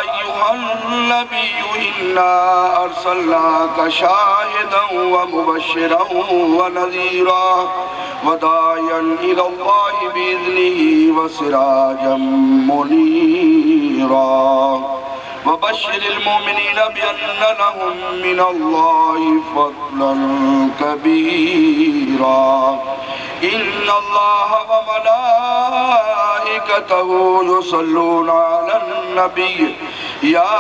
أيها النبي إنا أرسلناك شاهدا ومبشرا ونذيرا وداعيا إلى الله بإذنه وسراجا منيرا وبشر المؤمنين بأن لهم من الله فضلا كبيرا. إن الله وملائكته يصلون على النبي يا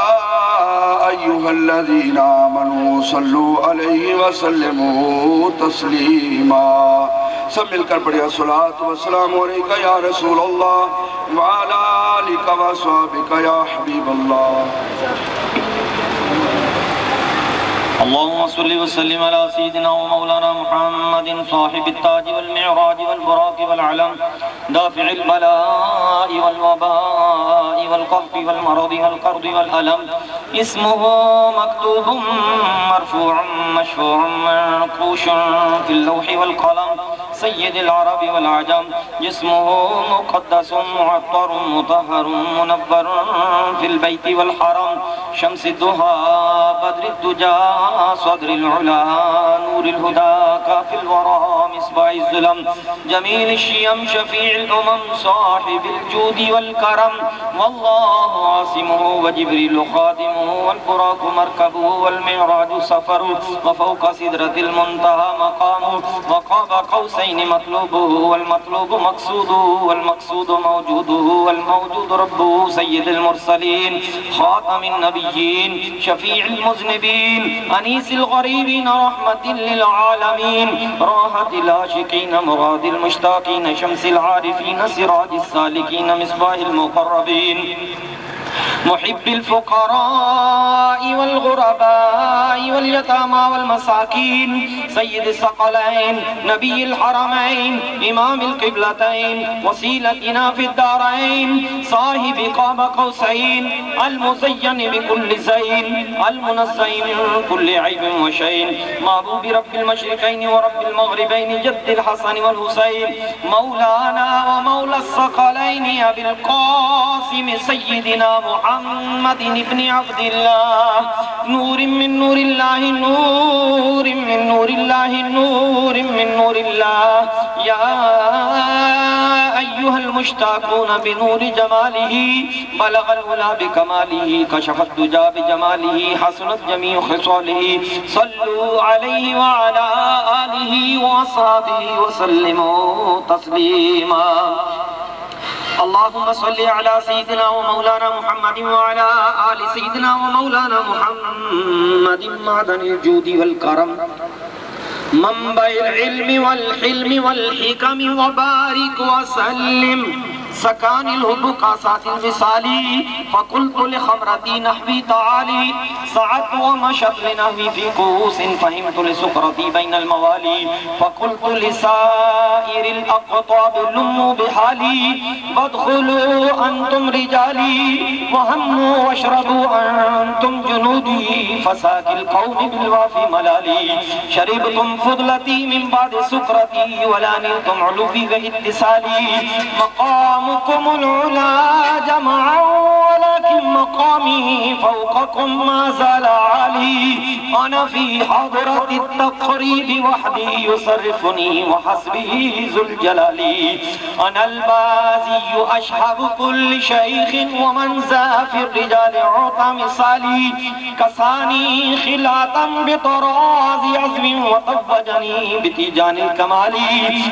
أيها الذين آمنوا صلوا عليه وسلموا تسليما. سب مل کر بڑھیا صلاۃ والسلام علیکہ یا رسول اللہ وعلی آلک وصحبک یا حبیب اللہ. اللهم صل وسلم على سيدنا ومولانا محمد صاحب التاج والمعراج والبراق والعلم دافع البلاء والوباء والقذف والمرض والقرض والألم. اسمه مكتوب مرفوع مشفوع منقوش في اللوح والقلم سيد العرب والعجم. جسمه مقدس معطر مطهر منبر في البيت والحرم شمس الضحى بدر الدجى صدر العلا نور الهدى كاف الورى مصباح الظلم جميل الشيم شفيع الأمم صاحب الجود والكرم والله عاصمه وجبريل خادمه والبراق مركبه والمعراج سفره وفوق سدرة المنتهى مقامه وقاب قوسين مطلوبه والمطلوب مقصوده والمقصود موجوده والموجود ربه سيد المرسلين خاتم النبيين شفيع المذنبين أنيس الغريبين رحمة للعالمين راحة العاشقين مراد المشتاقين شمس العارفين سراج السالكين مصباح المقربين محب الفقراء والغرباء واليتامى والمساكين سيد الثقلين نبي الحرمين إمام القبلتين وسيلتنا في الدارين صاحب قاب قوسين المزين بكل زين المنزه من كل عيب وشين محبوب رب المشرقين ورب المغربين جد الحسن والحسين مولانا ومولى الثقلين أبي القاسم سيدنا محمد ابن عبد الله نور من نور الله نور من نور الله نور من نور الله يا أيها المشتاقون بنور جماله بلغ العلا بكماله كشف الدجى بجماله حسنت جميع خصاله صلوا عليه وعلى آله وصحبه وسلموا تسليما اللهم صل على سيدنا ومولانا محمد وعلى آل سيدنا ومولانا محمد معدن الجود والكرم منبع العلم والحلم والحكم وبارك وسلم سكان الهب قاسات الوصال فقلت لخمرتي نحوي تعالي سعت ومشت لنهوي في كؤوس فهمت لسكرتي بين الموالي فقلت لسائر الأقطاب لموا بحالي وادخلوا أنتم رجالي وهموا واشربوا أنتم جنودي فساك القوم بالوافي ملالي شربتم فضلتي من بعد سكرتي ولا نلتم علوفي واتصالي مقامكم العلا جمعا ولكن مقامي فوقكم ما زال عالي أنا في حضرة التقريب وحدي يصرفني وحسبه ذو الجلال أنا البازي أشهب كل شيخ ومن ذا في الرجال عطى مثالي كساني خلاطا بطراز عزم وطوجني بتيجان الكمال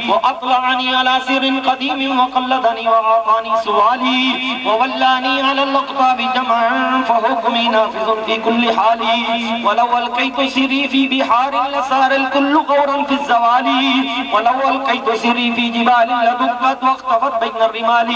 وأطلعني على سر قديم وقلدني وأعطاني سؤالي وولاني على الأقطاب جمعا فحكمي نافذ في كل حال ولو ألقيت سري في بحار لصار الكل غورا في الزوال ولو ألقيت سري في جبال لدبت واختفت بين الرمال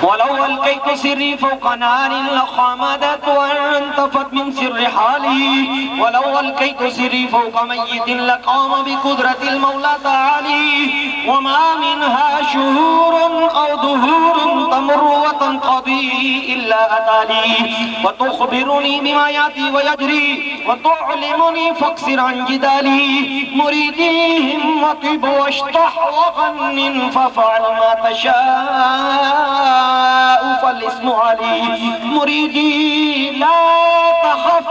ولو ألقيت سري فوق نار لخامدت وانتفت من سر حالي ولو ألقيت سري فوق ميت لقام بقدرة المولى تعالي وما منها شهور أو دهور تمر وتنقضي إلا أتالي وتخبرني بما يأتي ويجري وتعلمني فاقصر عن جدالي مريدي همة واشطح وغن فافعل ما تشاء فالاسم علي مريدي لا تخف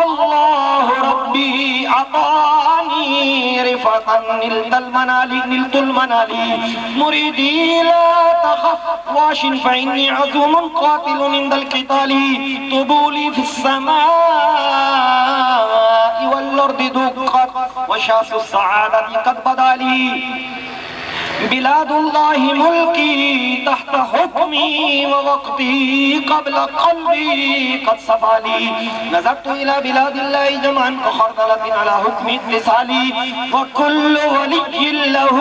الله ربي أعطاني رفعة نلت المنال مريدي لا تخف واش فإني عزوم قاتل عند القتال طبولي في السماء والأرض دقت وشاس السعادة قد بدا لي بلاد الله ملكي تحت حكمي ووقتي قبل قلبي قد صفى لي نظرت إلى بلاد الله جمعا كخردلة على حكم اتصالي وكل ولي له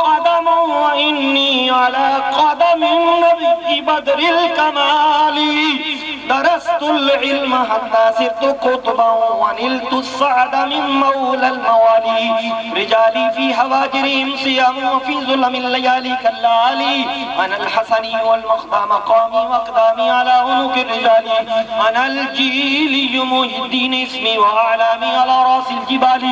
قدم وإني على قدم النبي بدر الكمال درست العلم حتى صرت قطبا ونلت السعد من مولى الموالي رجالي في هواجرهم صيام وفي ظلم الليالي كالليالي أنا الحسني والمخضى مقامي وأقدامي على عنق الرجال أنا الجيلي محي الدين اسمي وأعلامي على رأس الجبال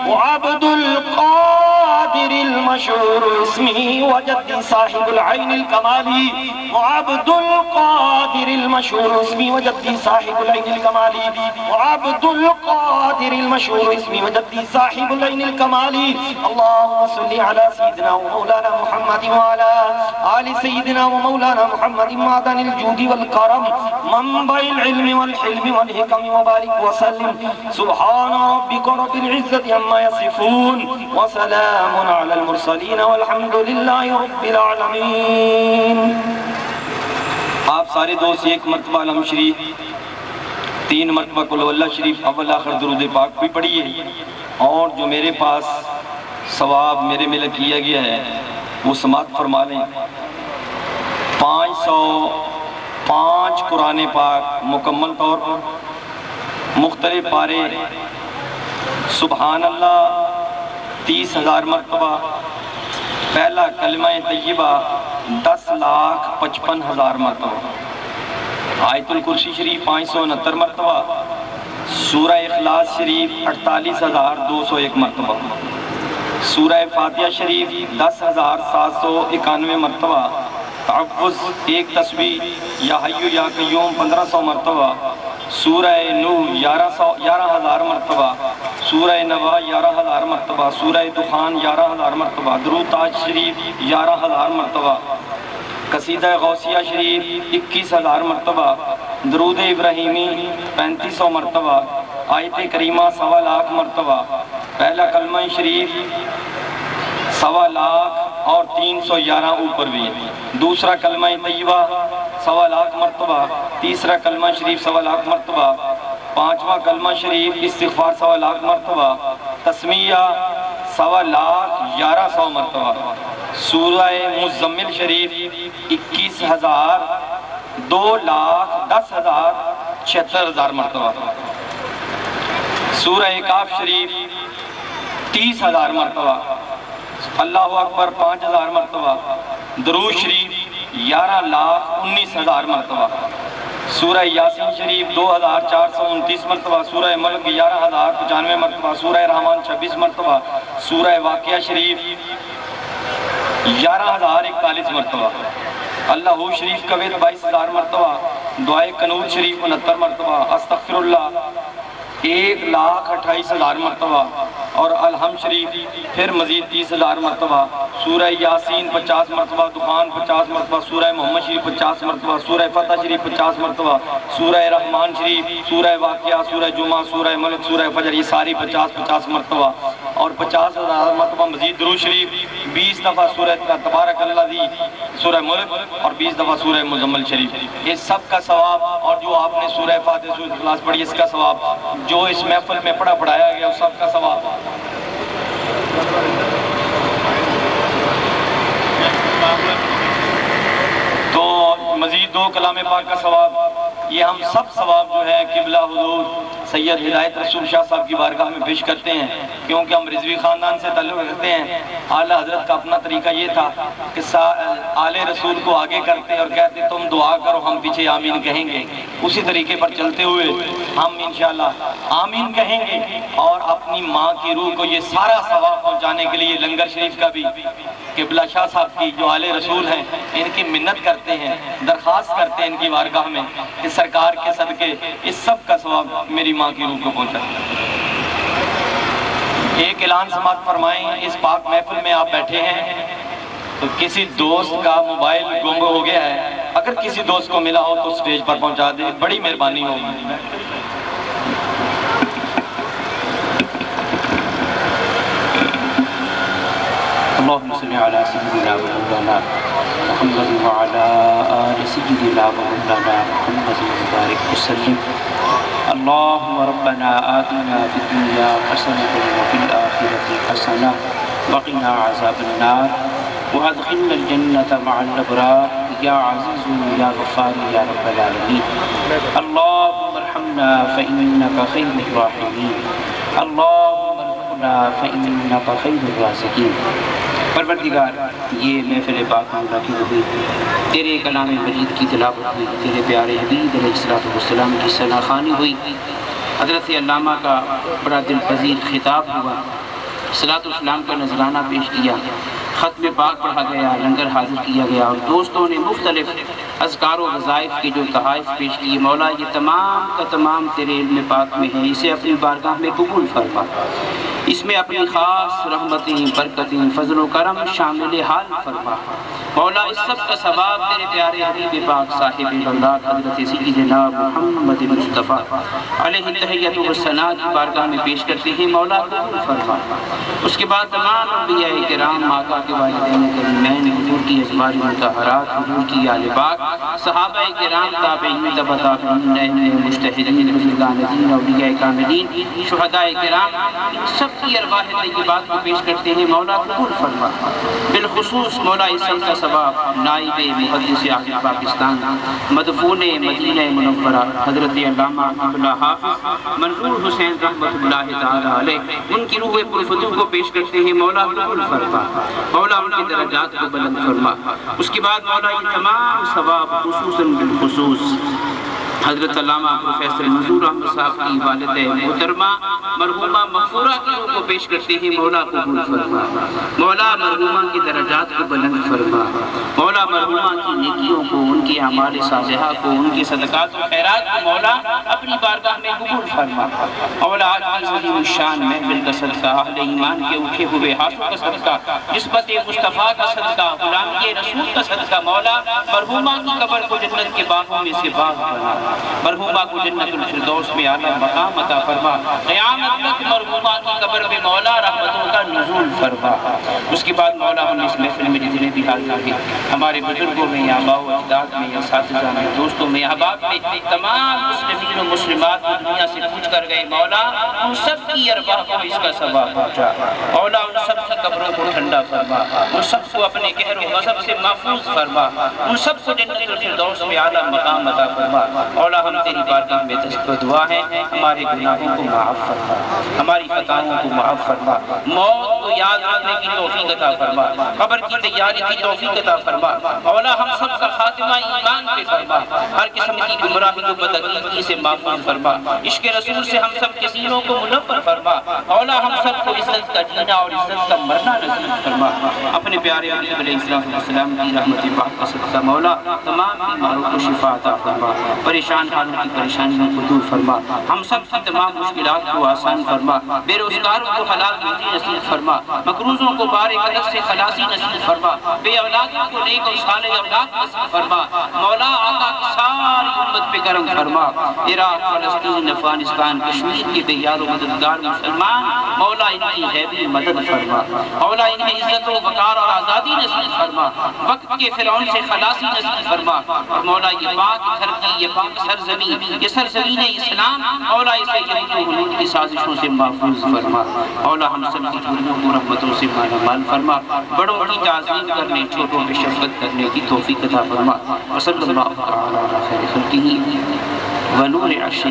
وعبد القادر المشهور اسمي وجدي صاحب العين الكمالي وعبد القادر المشهور اسمي اسمي وجدي صاحب العين الكمال وعبد القادر المشهور اسمي وجدي صاحب العين الكمال اللهم صل على سيدنا ومولانا محمد وعلى آل سيدنا ومولانا محمد معدن الجود والكرم منبع العلم والحلم والحكم وبارك وسلم سبحان ربك رب العزة عما يصفون وسلام على المرسلين والحمد لله رب العالمين. آپ سارے دوست ایک مرتبہ الحمد شریف 3 مرتبہ قل ہو اللہ شریف اول آخر درود پاک بھی پڑھیے اور جو میرے پاس ثواب میرے ملے کیا گیا ہے وہ سماعت فرما لیں. 505 قرآن پاک مکمل طور پر مختلف پارے سبحان اللہ 30,000 مرتبہ پہلا کلمہ طیبہ 10,55,000 مرتبہ آیت الکرسی شریف 569 مرتبہ سورہ اخلاص شریف 48,201 مرتبہ سورہ فاتحہ شریف 10,791 مرتبہ تعوذ ایک تسبیح یا حی یا قیوم 1,500 مرتبہ سورہ نوح 11,000 مرتبہ سورہ نبا 11,000 مرتبہ سورہ دخان 11,000 مرتبہ درود تاج شریف 11,000 مرتبہ قصیدہ غوثیہ شریف 21,000 مرتبہ درود ابراہیمی 3,500 مرتبہ آیت کریمہ 1,25,000 مرتبہ پہلا کلمہ شریف 1,25,000 اور 311 اوپر بھی دوسرا کلمہ طیبہ 1,25,000 مرتبہ تیسرا کلمہ شریف 1,25,000 مرتبہ پانچواں کلمہ شریف استغفار 1,25,000 مرتبہ تسمیہ 1,25,000 1100 مرتبہ سورہ مزمل شریف 21,000 2,10,000 76,000 مرتبہ سورہ کاف شریف 30,000 مرتبہ اللہ اکبر 5,000 مرتبہ درود شریف 11,19,000 مرتبہ سورہ یاسین شریف 2,429 مرتبہ سورہ ملک 11,095 مرتبہ سورہ رحمان 26 مرتبہ سورہ واقعہ شریف 11,041 مرتبہ اللہ شریف کویت 22,000 مرتبہ دعائے قنوت شریف 69 مرتبہ استغفر اللہ 1,28,000 مرتبہ اور الحمد شریف پھر مزید 30,000 مرتبہ سورہ یاسین 50 مرتبہ دخان 50 مرتبہ سورہ محمد شریف 50 مرتبہ سورہ فتح شریف 50 مرتبہ سورہ رحمان شریف سورہ واقعہ سورہ جمعہ سورہ ملک سورہ فجر یہ ساری 50 مرتبہ اور 50,000 مرتبہ مزید درود شریف 20 دفعہ سورہ تبارک الذی سورہ ملک اور 20 دفعہ سورہ مزمل شریف یہ سب کا ثواب اور جو آپ نے سورہ فاتحہ سورہ اخلاص پڑھی اس کا ثواب جو اس محفل میں پڑھایا گیا اس سب کا ثواب تو مزید 2 کلام پاک کا ثواب یہ ہم سب ثواب جو ہے قبلہ حضور سید ہدایت رسول شاہ صاحب کی بارگاہ میں پیش کرتے ہیں کیونکہ ہم رضوی خاندان سے تعلق رکھتے ہیں اعلیٰ حضرت کا اپنا طریقہ یہ تھا کہ آل رسول کو آگے کرتے اور کہتے تم دعا کرو ہم پیچھے آمین کہیں گے اسی طریقے پر چلتے ہوئے ہم انشاءاللہ آمین کہیں گے اور اپنی ماں کی روح کو یہ سارا ثواب پہنچانے کے لیے لنگر شریف کا بھی قبلہ شاہ صاحب کی جو آل رسول ہیں ان کی منت کرتے ہیں درخواست کرتے ہیں ان کی بارگاہ میں کہ سرکار کے صدقے اس سب کا ثواب میری ماں کی روح کو پہنچا. ایک اعلان سماعت فرمائیں اس پاک محفل میں آپ بیٹھے ہیں تو کسی دوست کا موبائل گم ہو گیا ہے اگر کسی دوست کو ملا ہو تو سٹیج پر پہنچا دے بڑی مہربانی ہوگی. اللهم صل على سيدنا ومولانا محمد وعلى آل سيدنا ومولانا محمد وبارك وسلم. اللهم ربنا آتنا في الدنيا حسنة وفي الآخرة حسنة وقنا عذاب النار وأدخلنا الجنة مع الأبرار يا عزيز يا غفار يا رب العالمين. اللهم ارحمنا فإنك خير الراحمين. اللهم ارزقنا فإنك خير الرازقين. پروردگار یہ محفل پاک مولا کی ہوئی تیرے کلام مجید کی تلاوت ہوئی تیرے پیارے حبیب علیہ السلام کی ثنا خوانی ہوئی حضرت علامہ کا بڑا دل پذیر خطاب ہوا صلاۃ والسلام کا نذرانہ پیش کیا ختم پاک پڑھا گیا لنگر حاضر کیا گیا اور دوستوں نے مختلف اذکار و وظائف کے جو تحائف پیش کیے مولا یہ تمام کا تمام تیرے علم پاک میں ہے، اسے اپنی بارگاہ میں قبول فرما، اس میں اپنی خاص رحمتیں برکتیں فضل و کرم شامل حال فرما مولا، اس سب کا ثواب تیرے پیارے حبیب پاک صاحب اللہ حضرت سیدنا محمد مصطفیٰ علیہ التحیۃ والثناء کی بارگاہ میں پیش کرتے ہیں مولا قبول فرما۔ اس کے بعد تمام انبیاء کرام، آقا کے والدین کریمین، حضور کی ازواج مطہرات، حضور کی آل پاک، صحابہ کرام، تابعین، تبع تابعین، ائمہ مجتہدین، بزرگان دین، اولیاء کاملین، شہداء کرام، سب کی ارواح طیبات کو پیش کرتے ہیں مولا قبول فرما۔ بالخصوص مولا اس سب کا ثواب نائب محدث اہل پاکستان مدفون مدینہ منورہ حضرت علامہ حبیب اللہ حافظ منظور حسین رحمۃ اللہ تعالی علیہ، ان کی روح پرفتو کو پیش کرتے ہیں مولا قبول فرما، مولا ان کے درجات کو بلند فرما۔ اس کے بعد مولا یہ تمام ثواب خصوصاً بالخصوص حضرت علامہ پروفیسر منظور احمد صاحب کی والد محترمہ مرحومہ مغفورہ کی روح کو پیش کرتے ہیں مولا قبول فرما، مولا مرحومہ کی درجات کو بلند فرما، مولا مرحومہ کی نیکیوں کو، ان کے اعمال صالحہ کو، ان کے صدقات و خیرات کو مولا اپنی بارگاہ میں قبول فرما، مولا آج کی عظیم الشان محفل کا صدقہ، اہل ایمان کے اٹھے ہوئے ہاتھوں کا صدقہ، نسبت مصطفیٰ کا صدقہ، غلامی رسول کا صدقہ مولا مرحومہ کی قبر کو جنت کے باغوں میں سے باغ بنا، مرحومہ کو جنت الفردوس میں اعلیٰ مقام عطا فرما، قیامت تک مرحومہ کی قبر میں مولا رحمتوں کا نزول فرما۔ اس کے بعد مولا ہم اس محفل میں جتنے بھی حاضر ہیں، ہمارے بزرگوں میں، آباء و اجداد میں، اساتذہ میں، دوستوں میں، احباب میں، تمام مسلمین و مسلمات کو دنیا سے پوچھ کر گئے مولا ان سب کی ارواح کو اس کا ثواب پہنچا، مولا ان سب کی قبروں کو ٹھنڈا فرما، ان سب کو اپنے قہر و غضب سے محفوظ فرما، ان سب کو جنت الفردوس میں اعلیٰ مقام عطا فرما۔ مولا ہم تیری بارگاہ میں دست دعا ہے، ہمارے گناہوں کو معاف فرما، ہماری خطاؤں کو معاف فرما، موت کو یاد رکھنے کی توفیق عطا فرما، قبر کی تیاری کی توفیق عطا فرما، مولا ہم سب کا خاتمہ ایمان پہ فرما، ہر قسم کی گمراہی و بدعقیدگی سے محفوظ فرما، عشق رسول سے ہم سب کے سینوں کو منور فرما، مولا ہم سب کو عزت کا جینا اور عزت کا مرنا نصیب فرما، اپنے پیارے حبیب علیہ السلام کی رحمت پاک کا صدقہ مولا تمام بیماروں کو شفا عطا فرما، پریشان حالوں کی پریشانیوں کو دور فرما، ہم سب کی تمام مشکلات کو آسان فرما، بے روزگاروں کو حلال روزی نصیب فرما، مقروضوں کو بار قدر سے خلاصی نصیب فرما، بے اولادوں کو نیک اور صالح اولاد نصیب فرما، مولا آقا کی ساری امت پہ کرم فرما، عراق، فلسطین، افغانستان، کشمیر کے بے یار و مددگار مسلمان مولا ان کی غیبی مدد فرما، مولا انہیں عزت و وقار اور آزادی نصیب فرما، وقت کے فرعون سے خلاصی نصیب فرما، اور مولا یہ پاک دھرتی، یہ پاک سرزمین، یہ سرزمین اسلام مولا اسے یہود و حنود کی سازشوں سے محفوظ فرما، مولا ہم سب کی جھولیوں کو رحمتوں سے مالا مال فرما، بڑوں کی تعظیم کرنے، چھوٹوں پہ شفقت کرنے کی توفیق عطا فرما، وصلی اللہ تعالی علی خیر خلقہ ونور عرشہ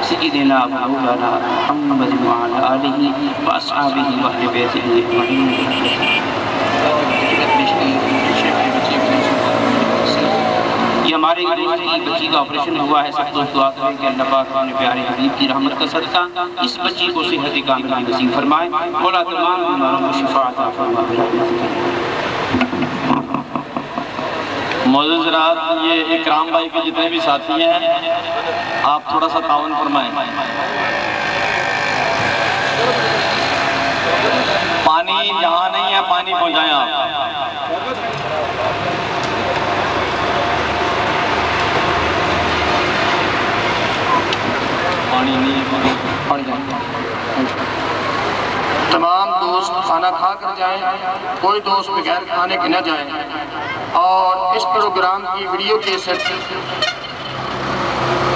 سیدنا مولانا محمد وعلی آلہ واصحابہ واہل بیتہ اجمعین۔ یہ ہمارے دوست کی بچی کا آپریشن ہوا ہے، سب دوست دعا کریں کہ اللہ پاک اپنے پیارے حبیب کی رحمت کا صدقہ اس بچی کو صحت کاملہ نصیب فرمائے، مولا تمام بیماروں کو شفا عطا فرما۔ معزز حضرات، یہ اکرام بھائی کے جتنے بھی ساتھی ہیں آپ تھوڑا سا تعاون فرمائیں، پانی جہاں نہیں ہے پانی پہنچائیں آپ۔ تمام دوست کھانا کھا کر جائیں، کوئی دوست بغیر کھانے کے نہ جائیں، اور اس پروگرام کی ویڈیو کیسٹ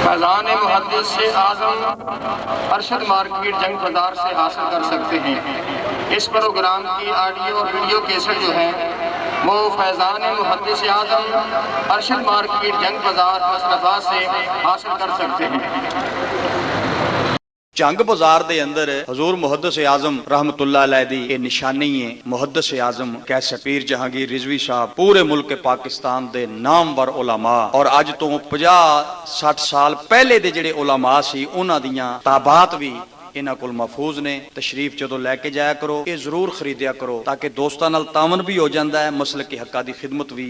فیضان محدث اعظم ارشد مارکیٹ جنگ بازار سے حاصل کر سکتے ہیں۔ اس پروگرام کی آڈیو اور ویڈیو کیسٹ جو ہیں وہ فیضان محدث اعظم ارشد مارکیٹ جنگ بازار مصطفیٰ سے حاصل کر سکتے ہیں۔ جنگ بازار دے اندر حضور محدث اعظم رحمت اللہ علیہ دی یہ نشانی ہے۔ محدث اعظم کیسے پیر جہانگیر رضوی صاحب پورے ملک پاکستان دے نامور علماء اور اج تو 50-60 سال پہلے دے جڑے علماء سی انہاں دیاں تابعات بھی انہاں کول محفوظ نے۔ تشریف جدوں لے کے جایا کرو، یہ ضرور خریدیا کرو تاکہ دوستاں نال تعاون بھی ہو جاندا ہے، مسلک حقاں دی خدمت بھی